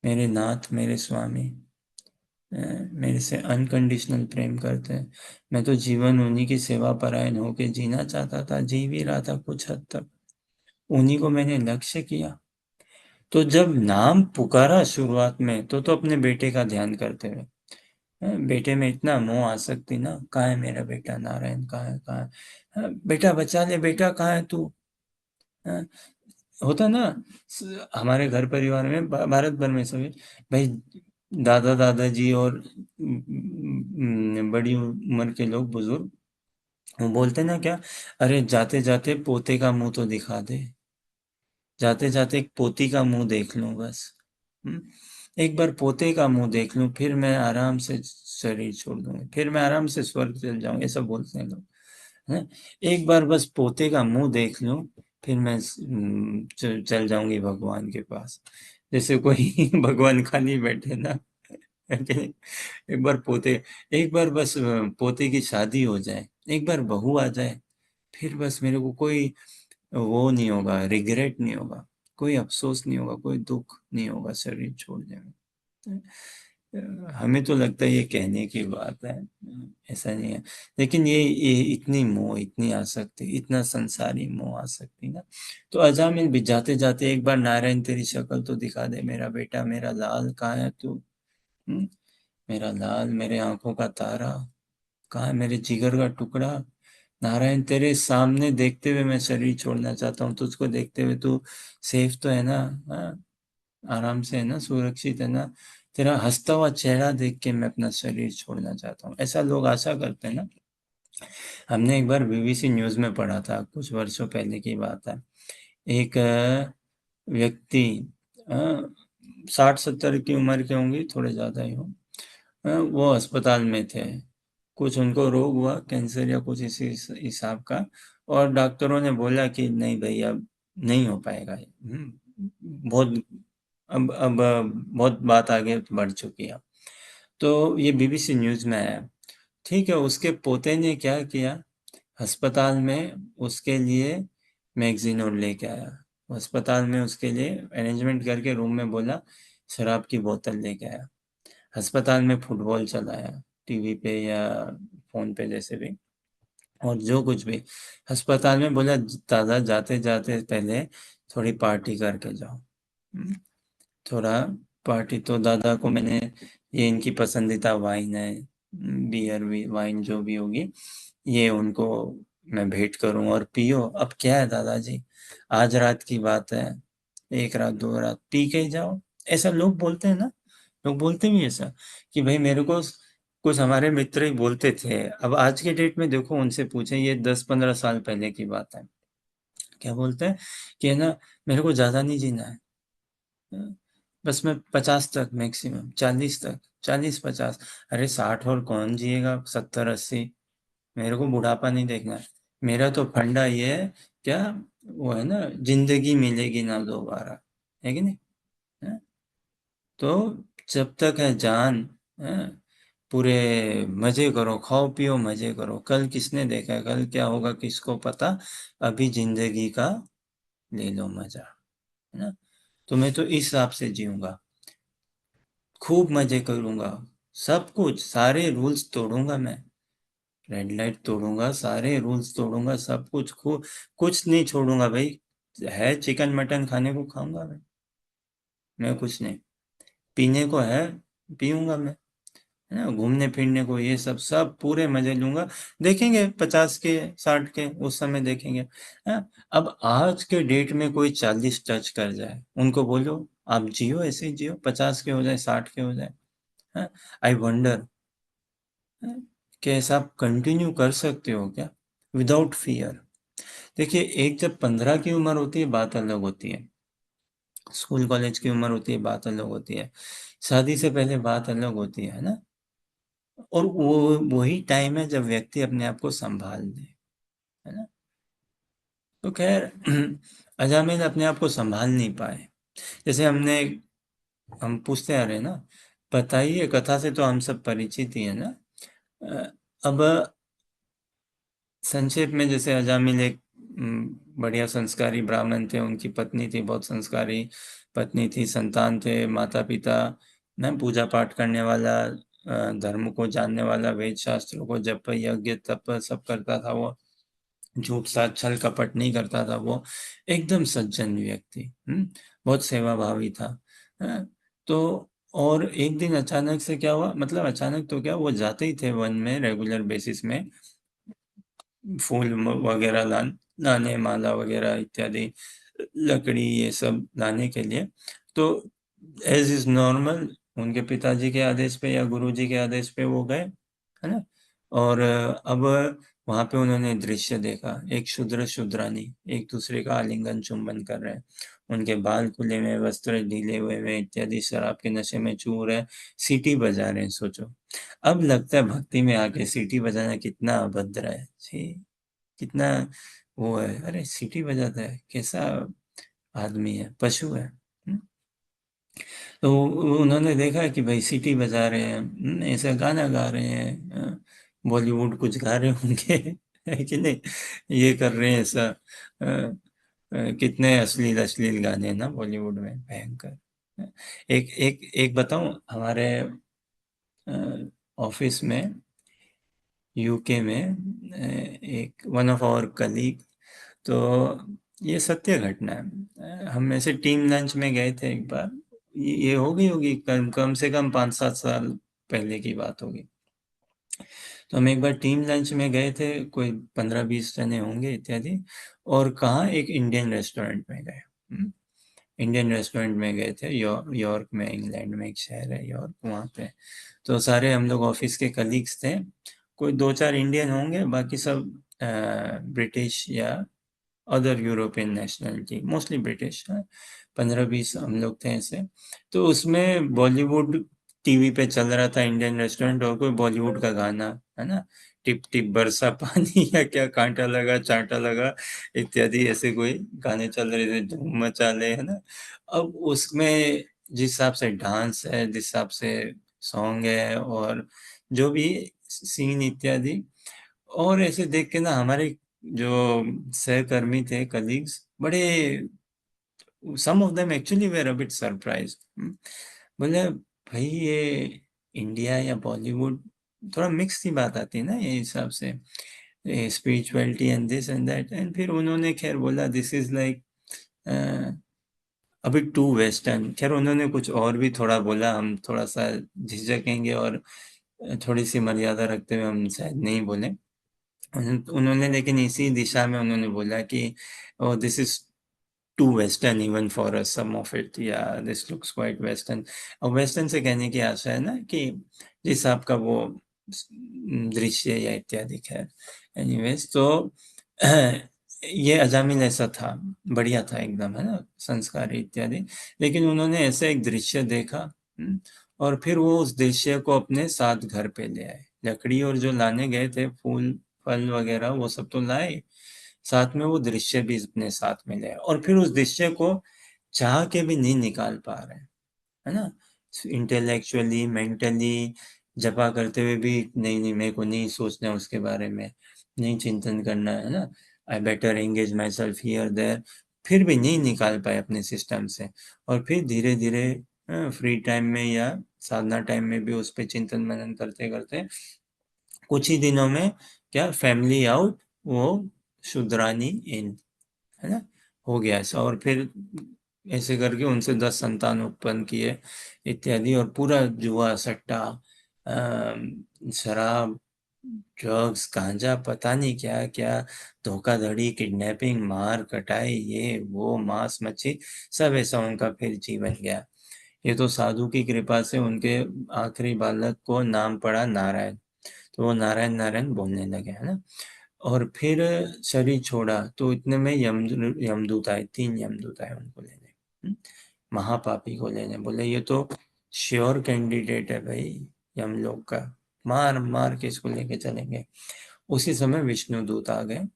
मेरे नाथ, मेरे स्वामी मेरे से अनकंडीशनल प्रेम करते हैं। मैं तो जीवन उन्हीं की सेवा परायण होके जीना चाहता था, जी भी रहा था कुछ हद तक। उन्हीं को मैंने लक्ष्य किया। तो जब नाम पुकारा शुरुआत में तो अपने बेटे का ध्यान करते हुए, बेटे में इतना मोह आसक्ति ना, कहाँ है मेरा बेटा नारायण, कहाँ है, कहाँ है, बेटा बचा ले, बेटा कहाँ है तू। होता ना हमारे घर परिवार में, भारत भर में सभी भाई, दादा दादाजी और बड़ी उम्र के लोग, बुजुर्ग, वो बोलते ना क्या, अरे जाते जाते पोते का मुंह तो दिखा दे, जाते जाते एक पोती का मुंह देख लूं बस। हम्म, एक बार पोते का मुंह देख लूं, फिर मैं आराम से शरीर छोड़ दूंगा, फिर मैं आराम से स्वर्ग चल जाऊंगा, ऐसा बोलते हैं लोग, है। एक बार बस पोते का मुंह देख लूं, फिर मैं चल जाऊंगी भगवान के पास। जैसे कोई भगवान खाली बैठे ना, एक बार पोते, एक बार बस पोते की शादी हो जाए, एक बार बहू आ जाए, फिर बस मेरे को कोई वो नहीं होगा, रिग्रेट नहीं होगा, कोई अफसोस नहीं होगा, कोई दुख नहीं होगा शरीर छोड़ने में। हमें तो लगता है ये कहने की बात है, ऐसा नहीं है। लेकिन ये इतनी मोह, इतनी आसक्ति, इतना संसारी मोह आसक्ति ना, तो अजामिल भी जाते जाते एक बार नारायण तेरी शक्ल तो दिखा दे, मेरा बेटा, मेरा लाल कहाँ है तू। हम्म, मेरा लाल, मेरे आंखों का तारा, कहाँ है मेरे जिगर का टुकड़ा। नारायण तेरे सामने देखते हुए मैं शरीर छोड़ना चाहता हूँ, तुझको देखते हुए तू सेफ तो है ना, हाँ, आराम से है ना, सुरक्षित है ना। तेरा हंसता हुआ चेहरा देख के मैं अपना शरीर छोड़ना चाहता हूँ, ऐसा लोग आशा करते हैं ना। हमने एक बार बीबीसी न्यूज में पढ़ा था, कुछ वर्षों पहले की बात है। एक व्यक्ति 60-70 की उम्र के होंगे, थोड़े ज्यादा ही हो, वो अस्पताल में थे। कुछ उनको रोग हुआ, कैंसर या कुछ इसी हिसाब का, और डॉक्टरों ने बोला कि नहीं भाई, अब नहीं हो पाएगा ये। बहुत, अब बहुत बात आगे बढ़ चुकी है। तो ये बीबीसी न्यूज में आया। ठीक है, उसके पोते ने क्या किया, अस्पताल में उसके लिए मैगजीन और लेके आया। अस्पताल में उसके लिए अरेंजमेंट करके रूम में बोला, शराब की बोतल लेके आया। अस्पताल में फुटबॉल चलाया, टीवी पे या फोन पे जैसे भी, और जो कुछ भी। अस्पताल में बोला, दादा जाते जाते पहले थोड़ी पार्टी करके जाओ। हम्म, थोड़ा पार्टी। तो दादा को मैंने, ये इनकी पसंदीदा वाइन है, बियर भी, वाइन जो भी होगी, ये उनको मैं भेंट करूं और पियो। अब क्या है दादाजी, आज रात की बात है, एक रात दो रात पी के ही जाओ, ऐसा लोग बोलते हैं ना। लोग बोलते भी ऐसा कि भाई मेरे को, कुछ हमारे मित्र ही बोलते थे। अब आज के डेट में देखो, उनसे पूछे, ये 10-15 साल पहले की बात है, क्या बोलते हैं कि है ना, मेरे को ज्यादा नहीं जीना है, बस मैं 50 तक, मैक्सिमम 40 तक, 40-50। अरे 60 और कौन जिएगा, 70-80। मेरे को बुढ़ापा नहीं देखना है। मेरा तो फंडा ये है, क्या वो है ना, जिंदगी मिलेगी ना दोबारा, है कि नहीं, है? तो जब तक है जान, है, पूरे मजे करो, खाओ पियो मजे करो। कल किसने देखा है, कल क्या होगा किसको पता। अभी जिंदगी का ले लो मजा, है ना। तो मैं तो इस हिसाब से जीऊंगा, खूब मजे करूंगा, सब कुछ, सारे रूल्स तोड़ूंगा मैं, रेड लाइट तोड़ूंगा, सारे रूल्स तोड़ूंगा, सब कुछ, खूब, कुछ नहीं छोड़ूंगा भाई। है चिकन मटन खाने को खाऊंगा मैं कुछ नहीं, पीने को है पीऊंगा मैं, है ना, घूमने फिरने को ये सब, सब पूरे मजे लूंगा। देखेंगे 50 के, 60 के, उस समय देखेंगे। हाँ, अब आज के डेट में कोई 40 टच कर जाए, उनको बोलो आप जियो, ऐसे ही जियो, 50 के हो जाए, 60 के हो जाए। आई वंडर कि ऐसा आप कंटिन्यू कर सकते हो क्या, विदाउट फियर। देखिए, एक जब 15 की उम्र होती है बात अलग होती है, स्कूल कॉलेज की उम्र होती है बात अलग होती है, शादी से पहले बात अलग होती है ना। और वो वही टाइम है जब व्यक्ति अपने आप को संभाल ले, है ना। तो खैर अजामिल अपने आप को संभाल नहीं पाए। जैसे हम पूछते आ रहे हैं ना, बताइए, कथा से तो हम सब परिचित ही है ना। अब संक्षेप में, जैसे अजामिल एक बढ़िया संस्कारी ब्राह्मण थे, उनकी पत्नी थी बहुत संस्कारी पत्नी थी, संतान थे, माता पिता ना, पूजा पाठ करने वाला, धर्म को जानने वाला, वेद शास्त्रों को, जप यज्ञ तप सब करता था वो, झूठ साथ छल कपट नहीं करता था वो, एकदम सज्जन व्यक्ति, बहुत सेवाभावी था। हाँ, तो और एक दिन अचानक से क्या हुआ, मतलब अचानक तो क्या, वो जाते ही थे वन में रेगुलर बेसिस में, फूल वगैरह लाने, माला वगैरह इत्यादि, लकड़ी ये सब लाने के लिए। तो एज इज नॉर्मल उनके पिताजी के आदेश पे या गुरुजी के आदेश पे वो गए, है ना। और अब वहां पे उन्होंने दृश्य देखा, एक शूद्र शूद्रानी एक दूसरे का आलिंगन चुंबन कर रहे हैं, उनके बाल खुले हुए, वस्त्र ढीले हुए इत्यादि, शराब के नशे में चूर है, सीटी बजा रहे हैं। सोचो, अब लगता है भक्ति में आके सीटी बजाना कितना अभद्र है, छी, कितना वो है, अरे सीटी बजाता है, कैसा आदमी है, पशु है। तो उन्होंने देखा कि भाई सीटी बजा रहे हैं, ऐसा गाना गा रहे हैं, बॉलीवुड कुछ गा रहे होंगे है कि नहीं, ये कर रहे हैं ऐसा, कितने अश्लील अश्लील गाने हैं ना बॉलीवुड में, भयंकर। एक एक एक बताऊं, हमारे ऑफिस में, यूके में, एक वन ऑफ आवर कलीग, तो ये सत्य घटना है, हम ऐसे टीम लंच में गए थे एक बार, ये हो गई होगी कम से कम 5-7 साल पहले की बात होगी। तो हम एक बार टीम लंच में गए थे, कोई 15-20 जने होंगे इत्यादि, और कहाँ, एक इंडियन रेस्टोरेंट में गए। इंडियन रेस्टोरेंट में गए थे, यॉर्क में, इंग्लैंड में एक शहर है यॉर्क, वहाँ पे। तो सारे हम लोग ऑफिस के कलीग्स थे, कोई 2-4 इंडियन होंगे, बाकी सब ब्रिटिश या other European nationality, mostly British है। 15-20 हम लोग थे ऐसे। तो उसमें बॉलीवुड टीवी पे चल रहा था, इंडियन रेस्टोरेंट, और कोई बॉलीवुड का गाना, है ना, टिप टिप बरसा पानी या क्या, कांटा लगा चांटा लगा इत्यादि, ऐसे कोई गाने चल रहे थे, धूम मचा ले, है ना। अब उसमें जिस हिसाब से डांस है, जिस हिसाब से सॉन्ग है, और जो भी सीन इत्यादि, और ऐसे देख के ना हमारे जो सहकर्मी थे, कलीग्स, बड़े, some of them actually were a bit surprised. बोले, भाई ये इंडिया या बॉलीवुड, थोड़ा मिक्स सी बात आती है ना ये हिसाब से, spirituality and this and that. And फिर उन्होंने खैर बोला, दिस इज लाइक अभी टू वेस्टर्न। खैर उन्होंने कुछ और भी थोड़ा बोला, हम थोड़ा सा झिझकेंगे, और थोड़ी सी मर्यादा रखते हुए हम शायद नहीं बोले। उन्होंने लेकिन इसी दिशा में उन्होंने बोला कि oh, this is too western even for us, some of it, या दिस लुक्स क्वाइट वेस्टर्न। और वेस्टर्न से कहने की आशा है ना कि जिस आपका वो दृश्य या इत्यादि, खैर एनीवेज, तो ये अजामिल ऐसा था, बढ़िया था एकदम, है ना, संस्कारी इत्यादि। लेकिन उन्होंने ऐसा एक दृश्य देखा, और फिर वो उस दृश्य को अपने साथ घर पे ले आए, लकड़ी और जो लाने गए थे फूल फल वगैरह वो सब तो लाए, साथ में वो दृश्य भी अपने साथ में ले आए, और फिर उस दृश्य को चाह के भी नहीं निकाल पा रहे हैं, है ना, इंटेलेक्चुअली मेंटली जपा करते हुए भी, नहीं नहीं मेरे को नहीं सोचना है उसके बारे में, नहीं चिंतन करना है ना, I better engage myself here there, फिर भी नहीं निकाल पाए अपने सिस्टम से। और फिर धीरे धीरे फ्री टाइम में या साधना टाइम में भी उस पर चिंतन मनन करते करते कुछ ही दिनों में क्या, फैमिली आउट, वो शुद्रानी इन, है ना, हो गया ऐसा। और फिर ऐसे करके उनसे 10 संतान उत्पन्न किए इत्यादि, और पूरा जुआ सट्टा, शराब, ड्रग्स, गांजा, पता नहीं क्या क्या, धोखाधड़ी, किडनैपिंग, मार कटाई, ये वो, मांस मच्छी, सब ऐसा उनका फिर जीवन गया। ये तो साधु की कृपा से उनके आखिरी बालक को नाम पड़ा नारायण, तो वो नारायण नारायण बोलने लगे, है ना। और फिर शरीर छोड़ा तो इतने में यमदूत आए, 3 यमदूत आए उनको लेने, महापापी को लेने। बोले ये तो श्योर कैंडिडेट है भाई यमलोक का, मार मार के इसको लेके चलेंगे। उसी समय विष्णुदूत आ गए।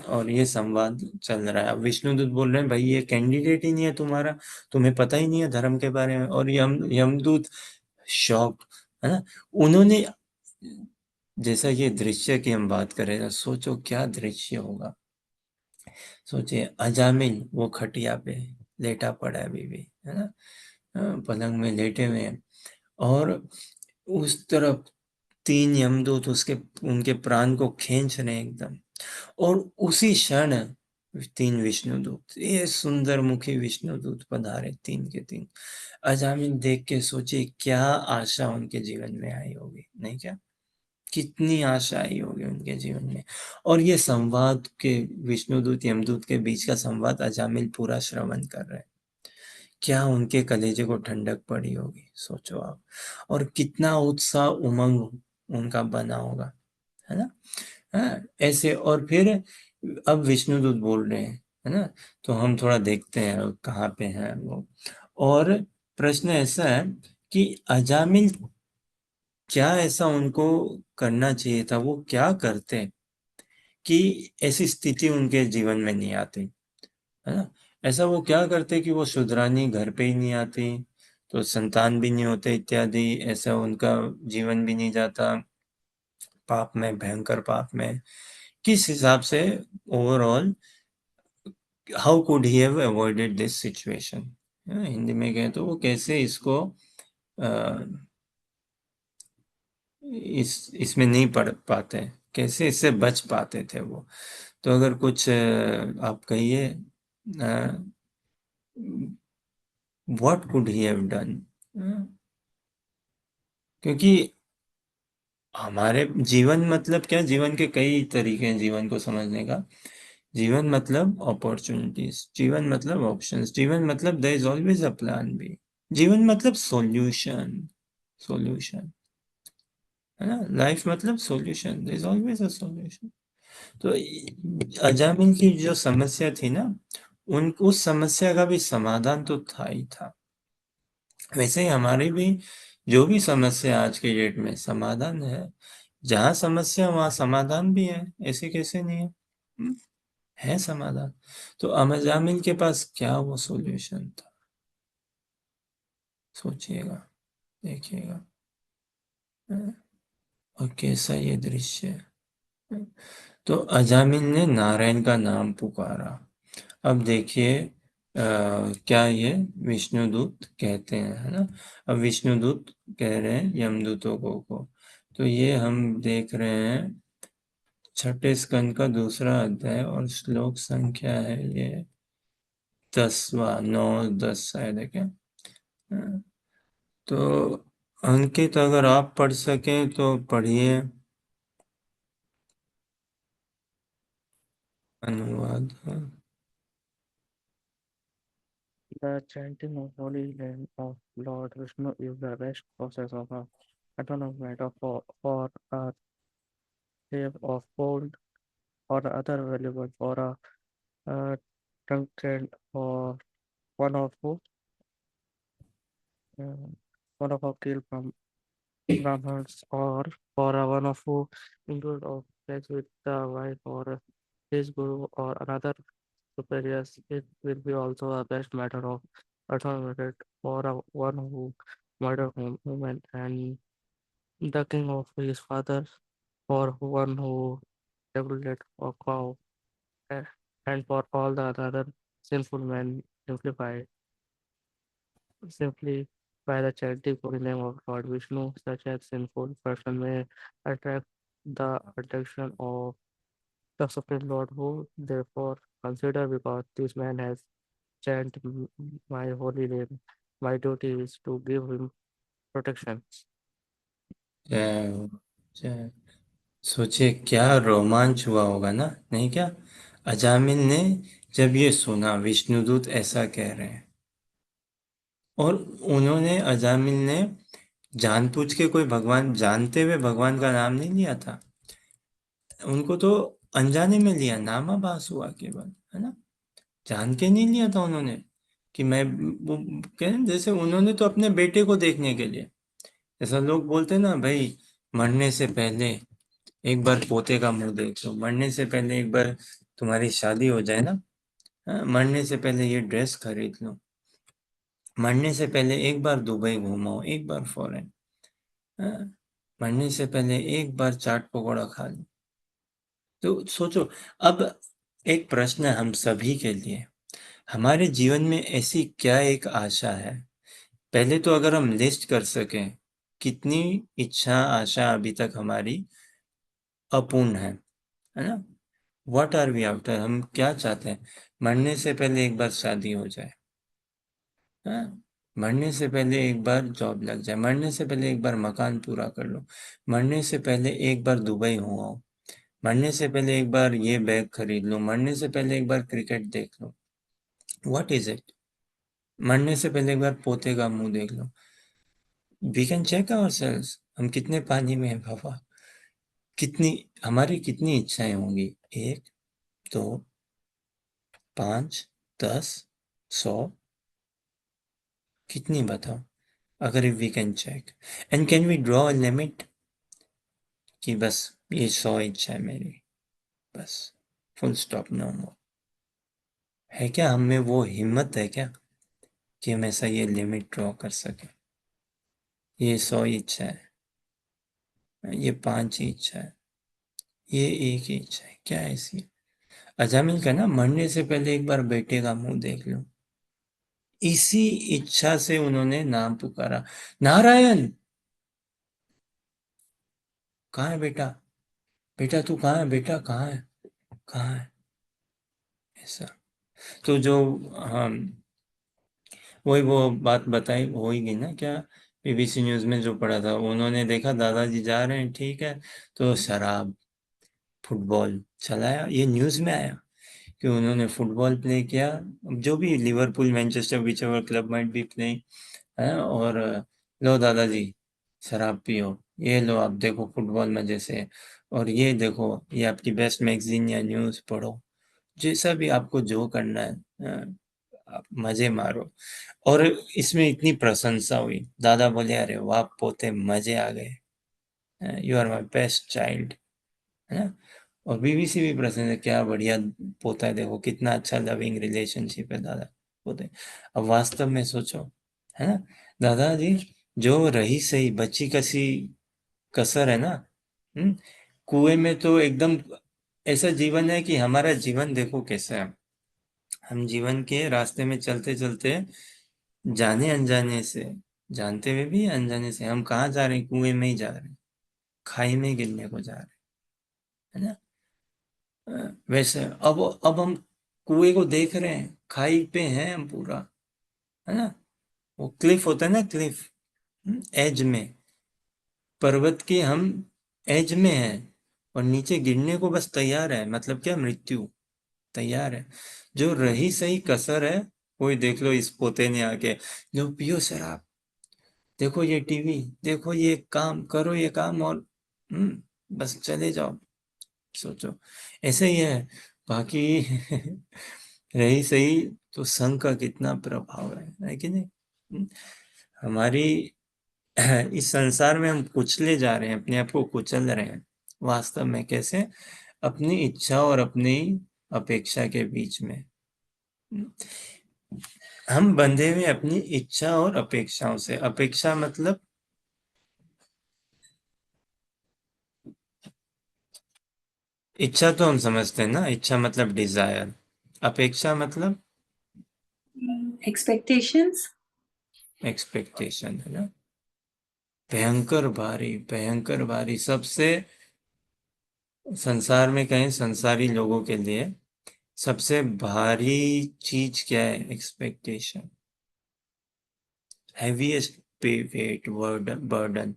और ये संवाद चल रहा है। अब विष्णुदूत बोल रहे हैं भाई ये कैंडिडेट ही नहीं है तुम्हारा, तुम्हें पता ही नहीं है धर्म के बारे में। और यमदूत शॉक, है ना। उन्होंने, जैसा ये दृश्य की हम बात करें तो सोचो क्या दृश्य होगा। सोचिए अजामिल वो खटिया पे लेटा पड़ा है अभी भी, है ना। पलंग में लेटे हुए हैं और उस तरफ 3 यमदूत उसके उनके प्राण को खींच रहे हैं एकदम। और उसी क्षण 3 विष्णुदूत, ये सुंदर मुखी विष्णुदूत पधारे 3 के 3। अजामिल देख के सोचे क्या आशा उनके जीवन में आई होगी, नहीं क्या? कितनी आशा आई होगी उनके जीवन में। और ये संवाद के विष्णुदूत यमदूत के बीच का संवाद अजामिल पूरा श्रवण कर रहे हैं। क्या उनके कलेजे को ठंडक पड़ी होगी, सोचो आप। और कितना उत्साह उमंग उनका बना होगा, है ना। हाँ, ऐसे। और फिर अब विष्णुदूत बोल रहे हैं, है ना। तो हम थोड़ा देखते हैं कहाँ पे हैं वो। और प्रश्न ऐसा है कि अजामिल क्या ऐसा उनको करना चाहिए था, वो क्या करते कि ऐसी स्थिति उनके जीवन में नहीं आती, है ना। ऐसा वो क्या करते कि वो शुद्रानी घर पे ही नहीं आती, तो संतान भी नहीं होते इत्यादि, ऐसा उनका जीवन भी नहीं जाता पाप में, भयंकर पाप में। किस हिसाब से overall how could he have avoided this situation. Hindi में कहें तो वो कैसे इसको अ, इसमें नहीं पढ़ पाते, कैसे इससे बच पाते थे वो। तो अगर कुछ आप कहिए what could he have done. क्योंकि हमारे जीवन मतलब क्या, जीवन के कई तरीके हैं जीवन को समझने का। जीवन मतलब अपॉर्चुनिटीज, जीवन मतलब ऑप्शंस, जीवन मतलब there is always a plan B, जीवन मतलब सॉल्यूशन। सॉल्यूशन, है ना। लाइफ मतलब solution, there is always a solution. तो अजामिल की जो समस्या थी ना, उन उस समस्या का भी समाधान तो था ही था। वैसे ही हमारी भी जो भी समस्या आज के डेट में समाधान है। जहाँ समस्या वहाँ समाधान भी है, ऐसे कैसे नहीं है। है समाधान। तो अजामिल के पास क्या वो सॉल्यूशन था, सोचिएगा, देखिएगा। और कैसा ये दृश्य है। तो अजामिल ने नारायण का नाम पुकारा। अब देखिए क्या ये विष्णुदूत कहते हैं, है ना। अब विष्णुदूत कह रहे हैं यमदूतों को। तो ये हम देख रहे हैं छठे स्कंद का दूसरा अध्याय और श्लोक संख्या है ये 10वां, 9 10 शायद है क्या। हाँ, तो अंकित अगर आप पढ़ सकें तो पढ़िए अनुवाद। हाँ। The chanting of holy name of Lord Vishnu is the best process of atonement for a slave of gold or other valuable for a trinket or one of who uh, one of a kill from Brahmins or for a one of who include of sex with the wife or his guru or another superiors. It will be also a best matter of atonement for a one who murder woman and the king of his father for one who regulate a cow eh, and for all the other sinful men simplified simply by the chanting holy name of Lord Vishnu, such as sinful person may attract the attention of the Supreme Lord, who therefore consider because this man has chant my holy name, my duty is to give him protection. जय हो, जय। सोचिए क्या रोमांच हुआ होगा ना, नहीं क्या। अजामिल ने जब ये सुना विष्णुदूत ऐसा कह रहे हैं, और उन्होंने अजामिल ने जानबूझ के कोई भगवान, जानते हुए भगवान का नाम नहीं लिया था। उनको तो अनजाने में लिया, नामाभास हुआ केवल, है ना। जान के नहीं लिया था उन्होंने कि मैं वो जैसे उन्होंने तो अपने बेटे को देखने के लिए, ऐसा लोग बोलते ना भाई, मरने से पहले एक बार पोते का मुंह देख लो, मरने से पहले एक बार तुम्हारी शादी हो जाए ना, हाँ, मरने से पहले ये ड्रेस खरीद लो, मरने से पहले एक बार दुबई घूमो, एक बार फॉरेन, हाँ, मरने से पहले एक बार चाट पकौड़ा खा लो। तो सोचो, अब एक प्रश्न है हम सभी के लिए, हमारे जीवन में ऐसी क्या एक आशा है? पहले तो अगर हम लिस्ट कर सकें कितनी इच्छा आशा अभी तक हमारी अपूर्ण है ना? What are we after? हम क्या चाहते हैं? मरने से पहले एक बार शादी हो जाए, हाँ? मरने से पहले एक बार जॉब लग जाए, मरने से पहले एक बार मकान पूरा कर लो, मरने से पहले एक बार दुबई हो आओ, मरने से पहले एक बार ये बैग खरीद लो, मरने से पहले एक बार क्रिकेट देख लो। What is it? मरने से पहले एक बार पोते का मुंह देख लो। वी कैन चेक आवरसेल्व्स, हम कितने पानी में हैं बाबा, कितनी हमारी कितनी इच्छाएं होंगी, 1 2 5 10 100, कितनी बताओ? अगर we can check, and can we draw a limit कि बस ये 100 इच्छा है मेरी, बस, फुल स्टॉप, नो मोर? है क्या हम में वो हिम्मत है क्या कि हम ऐसा ये लिमिट ड्रॉ कर सके? ये 100 इच्छा है, ये 5 इच्छा है, ये 1 इच्छा है, क्या ऐसी है? अजामिल का ना, मरने से पहले एक बार बेटे का मुंह देख लो, इसी इच्छा से उन्होंने नाम पुकारा, नारायण। कहाँ है बेटा? बेटा तू कहाँ है? बेटा कहाँ है? कहाँ है? ऐसा। तो जो हम वही वो बात बताई होगी ना, क्या बीबीसी न्यूज में जो पढ़ा था, उन्होंने देखा दादाजी जा रहे हैं, ठीक है, तो शराब, फुटबॉल चलाया, ये न्यूज में आया कि उन्होंने फुटबॉल प्ले किया, जो भी Liverpool Manchester which ever club might be play है, और लो दादाजी शराब पियो, ये लो आप देखो फुटबॉल मजे से, और ये देखो ये आपकी बेस्ट मैगजीन या न्यूज पढ़ो, जैसा भी आपको जो करना है, आप मजे मारो। और इसमें इतनी प्रशंसा हुई, दादा बोले अरे वाह पोते मजे आ गए, you are my best child, है ना? और बीबीसी भी प्रसन्न है, क्या बढ़िया पोता है, देखो कितना अच्छा लविंग रिलेशनशिप है दादा पोते। अब वास्तव में सोचो, है ना, दादाजी जो रही सही बची कसी कसर है ना, कुएं में तो एकदम ऐसा जीवन है कि हमारा जीवन देखो कैसा है, हम जीवन के रास्ते में चलते चलते जाने अनजाने से, जानते हुए भी अनजाने से हम कहाँ जा रहे हैं? कुएं में ही जा रहे हैं, खाई में गिरने को जा रहे हैं, है ना? वैसे अब हम कुएं को देख रहे हैं, खाई पे हैं हम पूरा, है ना? वो क्लिफ होता है ना, क्लिफ, एज में, पर्वत के हम एज में हैं, और नीचे गिरने को बस तैयार है, मतलब क्या, मृत्यु तैयार है। जो रही सही कसर है, कोई देख लो इस पोते ने आके, जो पियो शराब, देखो ये टीवी, देखो ये काम करो, ये काम, और बस चले जाओ। सोचो, ऐसे ही है। बाकी रही सही तो संघ का कितना प्रभाव है कि नहीं? हमारी इस संसार में हम कुचले जा रहे हैं, अपने आप को कुचल रहे हैं, वास्तव में कैसे? अपनी इच्छा और अपनी अपेक्षा के बीच में हम बंधे हुए, अपनी इच्छा और अपेक्षाओं से। अपेक्षा मतलब इच्छा तो हम समझते हैं ना, इच्छा मतलब डिजायर, अपेक्षा मतलब Expectations? एक्सपेक्टेशन, है ना? भयंकर भारी सबसे, संसार में कहें संसारी लोगों के लिए सबसे भारी चीज क्या है? एक्सपेक्टेशन, हैवीएस्ट पे वेट बर्डन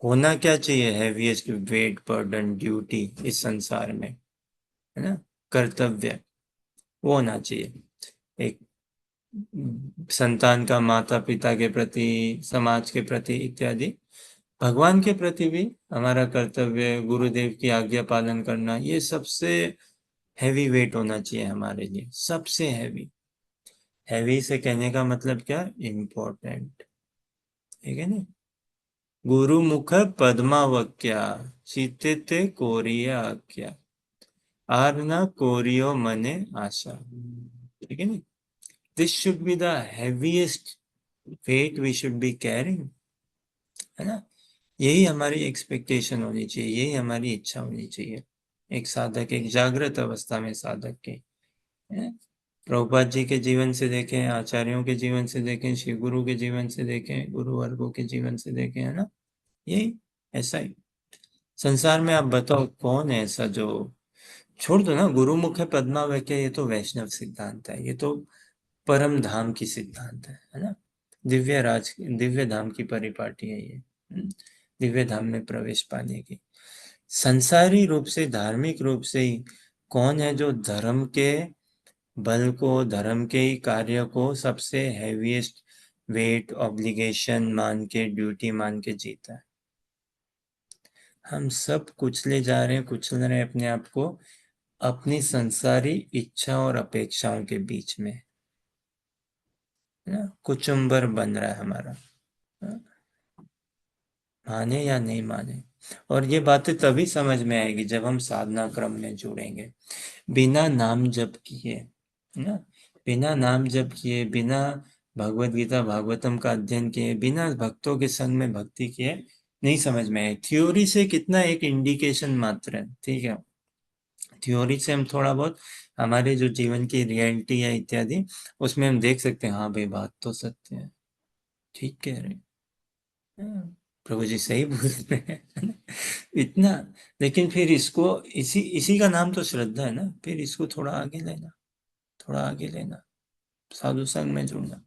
होना क्या चाहिए? हैवीएस्ट वेट बर्डन ड्यूटी इस संसार में, है ना, कर्तव्य वो होना चाहिए। एक संतान का माता पिता के प्रति, समाज के प्रति इत्यादि, भगवान के प्रति भी हमारा कर्तव्य, गुरुदेव की आज्ञा पालन करना, ये सबसे हैवी वेट होना चाहिए हमारे लिए, सबसे हैवी। हैवी से कहने का मतलब क्या? इम्पोर्टेंट, ठीक है ना? गुरुमुख पद्मावक्या शीते कोरिया आज्ञा आरना कोरियो मने आशा। ठीक है ना? This should be the heaviest weight we should be carrying, है ना? यही हमारी एक्सपेक्टेशन होनी चाहिए, यही हमारी इच्छा होनी चाहिए एक साधक, एक जागृत अवस्था में साधक के। प्रभुपाद जी के जीवन से देखें, आचार्यों के जीवन से देखें, शिव गुरु के जीवन से देखें, गुरु वर्गों के जीवन से देखें, है ना? यही ऐसा ही संसार में। आप बताओ कौन है ऐसा जो, छोड़ दो ना गुरुमुख है पद्मावक्या, ये तो वैष्णव सिद्धांत है, ये तो परम धाम की सिद्धांत है ना? दिव्य धाम की परिपाटी है ये, दिव्य धाम में प्रवेश पाने की। संसारी रूप से, धार्मिक रूप से ही कौन है जो धर्म के बल को, धर्म के ही कार्य को सबसे हैवीएस्ट वेट, ऑब्लिगेशन मान के, ड्यूटी मान के जीता है? हम सब कुचले जा रहे हैं, कुचल रहे हैं अपने आप को अपनी संसारी इच्छा और अपेक्षाओं के बीच में, ना? कुचुम्बर बन रहा है हमारा, माने या नहीं माने। और ये बातें तभी समझ में आएगी जब हम साधना क्रम में जुड़ेंगे। बिना नाम जप किए, ना, बिना नाम जप किए, बिना भगवत गीता भागवतम का अध्ययन किए, बिना भक्तों के संग में भक्ति किए नहीं समझ में आए। थ्योरी से कितना एक इंडिकेशन मात्र है, ठीक है? थ्योरी से हम थोड़ा बहुत हमारे जो जीवन की रियलिटी है इत्यादि, उसमें हम देख सकते हैं, हाँ भाई बात तो सत्य है, ठीक कह रहे हैं, प्रभु जी सही बोल रहे हैं इतना। लेकिन फिर इसको, इसी इसी का नाम तो श्रद्धा है ना। फिर इसको थोड़ा आगे लेना, थोड़ा आगे लेना, साधु संग में जुड़ना।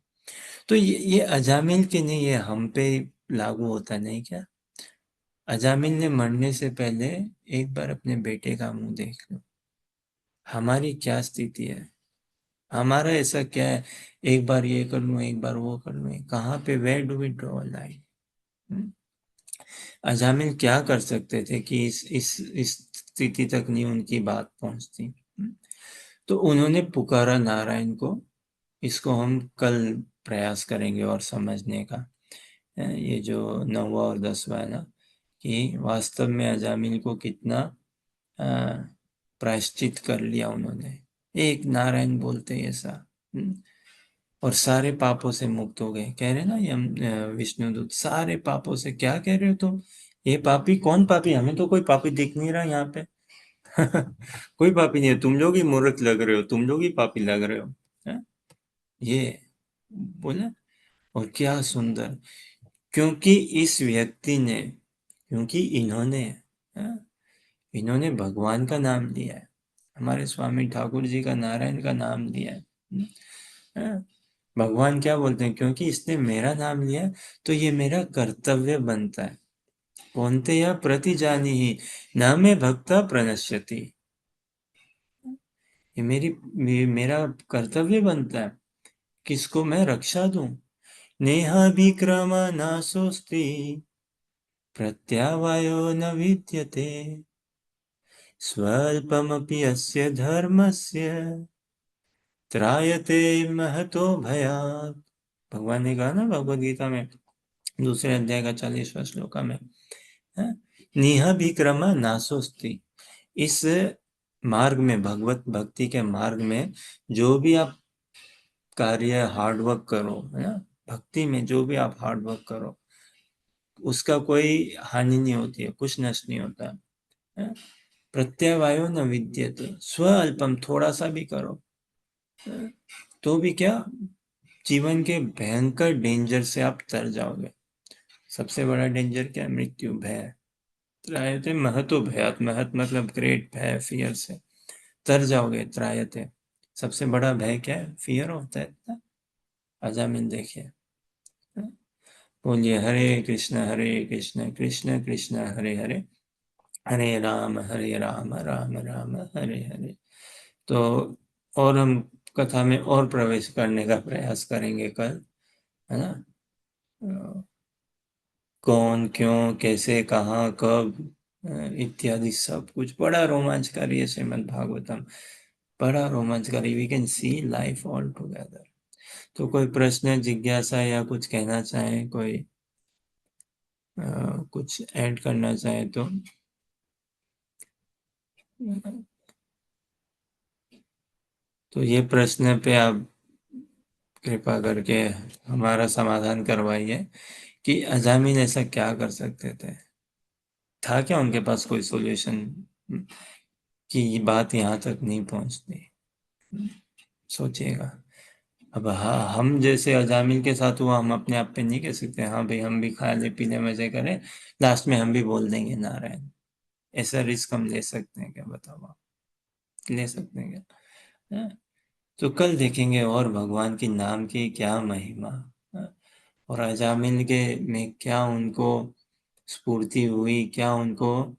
तो ये अजामिल के नहीं, ये हम पे लागू होता नहीं क्या? अजामिल ने मरने से पहले एक बार अपने बेटे का मुंह देख लो, हमारी क्या स्थिति है, हमारा ऐसा क्या है? एक बार ये कर लूं, एक बार वो कर लूं, कहाँ पे, where do we draw line? Ajamil क्या कर सकते थे कि इस स्थिति तक नहीं उनकी बात पहुंचती? तो उन्होंने पुकारा नारायण को। इसको हम कल प्रयास करेंगे और समझने का। ये जो 9वां और 10वां है ना, कि वास्तव में अजामिल को कितना प्रायश्चित कर लिया उन्होंने, एक नारायण बोलते ऐसा, और सारे पापों से मुक्त हो गए। कह रहे ना यम विष्णुदूत, सारे पापों से। क्या कह रहे हो तुम? ये पापी, कौन पापी? हमें तो कोई पापी दिख नहीं रहा यहाँ पे कोई पापी नहीं है, तुम लोग ही मूर्ख लग रहे हो, तुम लोग ही पापी लग रहे हो, है? ये बोला। और क्या सुंदर, क्योंकि इस व्यक्ति ने, क्योंकि इन्होंने, हाँ, इन्होंने भगवान का नाम लिया है, हमारे स्वामी ठाकुर जी का, नारायण का नाम लिया है, हाँ। भगवान क्या बोलते हैं? क्योंकि इसने मेरा नाम लिया तो ये मेरा कर्तव्य बनता है। कौनते या प्रति जानी ही न में भक्ता प्रणश्यति, ये मेरा कर्तव्य बनता है, किसको मैं रक्षा दूं। नेहा विक्रम नासोस्ति प्रत्यावायो न विद्यते स्वल्पमपि अस्य धर्मस्य त्रायते महतो भयात्। भगवान ने कहा ना भगवद गीता में, दूसरे अध्याय का 40वां श्लोका में, निह विक्रम नासोस्ति। इस मार्ग में, भगवत भक्ति के मार्ग में जो भी आप कार्य हार्डवर्क करो, है ना, भक्ति में जो भी आप हार्डवर्क करो उसका कोई हानि नहीं होती है, कुछ नष्ट नहीं होता है। प्रत्यवायो न विद्यते, स्व अल्पम, थोड़ा सा भी करो तो भी क्या, जीवन के भयंकर डेंजर से आप तर जाओगे। सबसे बड़ा डेंजर क्या है? मृत्यु, भय। त्रायते महतो भयात, महत मतलब ग्रेट, भय, फियर से तर जाओगे। त्रायते, सबसे बड़ा भय क्या है? फियर होता है ना। अजामिल देखिए, बोलिए हरे कृष्ण कृष्ण कृष्ण हरे हरे, हरे राम राम राम हरे हरे। तो और हम कथा में और प्रवेश करने का प्रयास करेंगे कल, है ना? कौन, क्यों, कैसे, कहाँ, कब, इत्यादि सब कुछ बड़ा रोमांचकारी है श्रीमद् भागवतम, बड़ा रोमांचकारी। We can see life all together. तो कोई प्रश्न, जिज्ञासा या कुछ कहना चाहे कोई? कुछ ऐड करना चाहे तो। तो ये प्रश्न पे आप कृपा करके हमारा समाधान करवाइए कि अजामिल ऐसा क्या कर सकते थे, था क्या उनके पास कोई सॉल्यूशन कि ये बात यहाँ तक नहीं पहुंचती। सोचिएगा। अब हम जैसे अजामिल के साथ हुआ, हम अपने आप पे नहीं कह सकते हाँ भाई हम भी खा ले पी ले मजे करें, लास्ट में हम भी बोल देंगे नारायण। ऐसा रिस्क हम ले सकते हैं क्या, बताओ आप, ले सकते हैं क्या? हाँ? तो कल देखेंगे और भगवान की नाम की क्या महिमा। हाँ? और अजामिल के में क्या उनको स्फूर्ति हुई, क्या उनको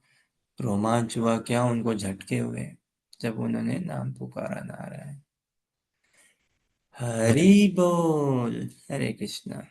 रोमांच हुआ, क्या उनको झटके हुए जब उन्होंने नाम पुकारा नारायण। हरि बोल। हरे कृष्णा।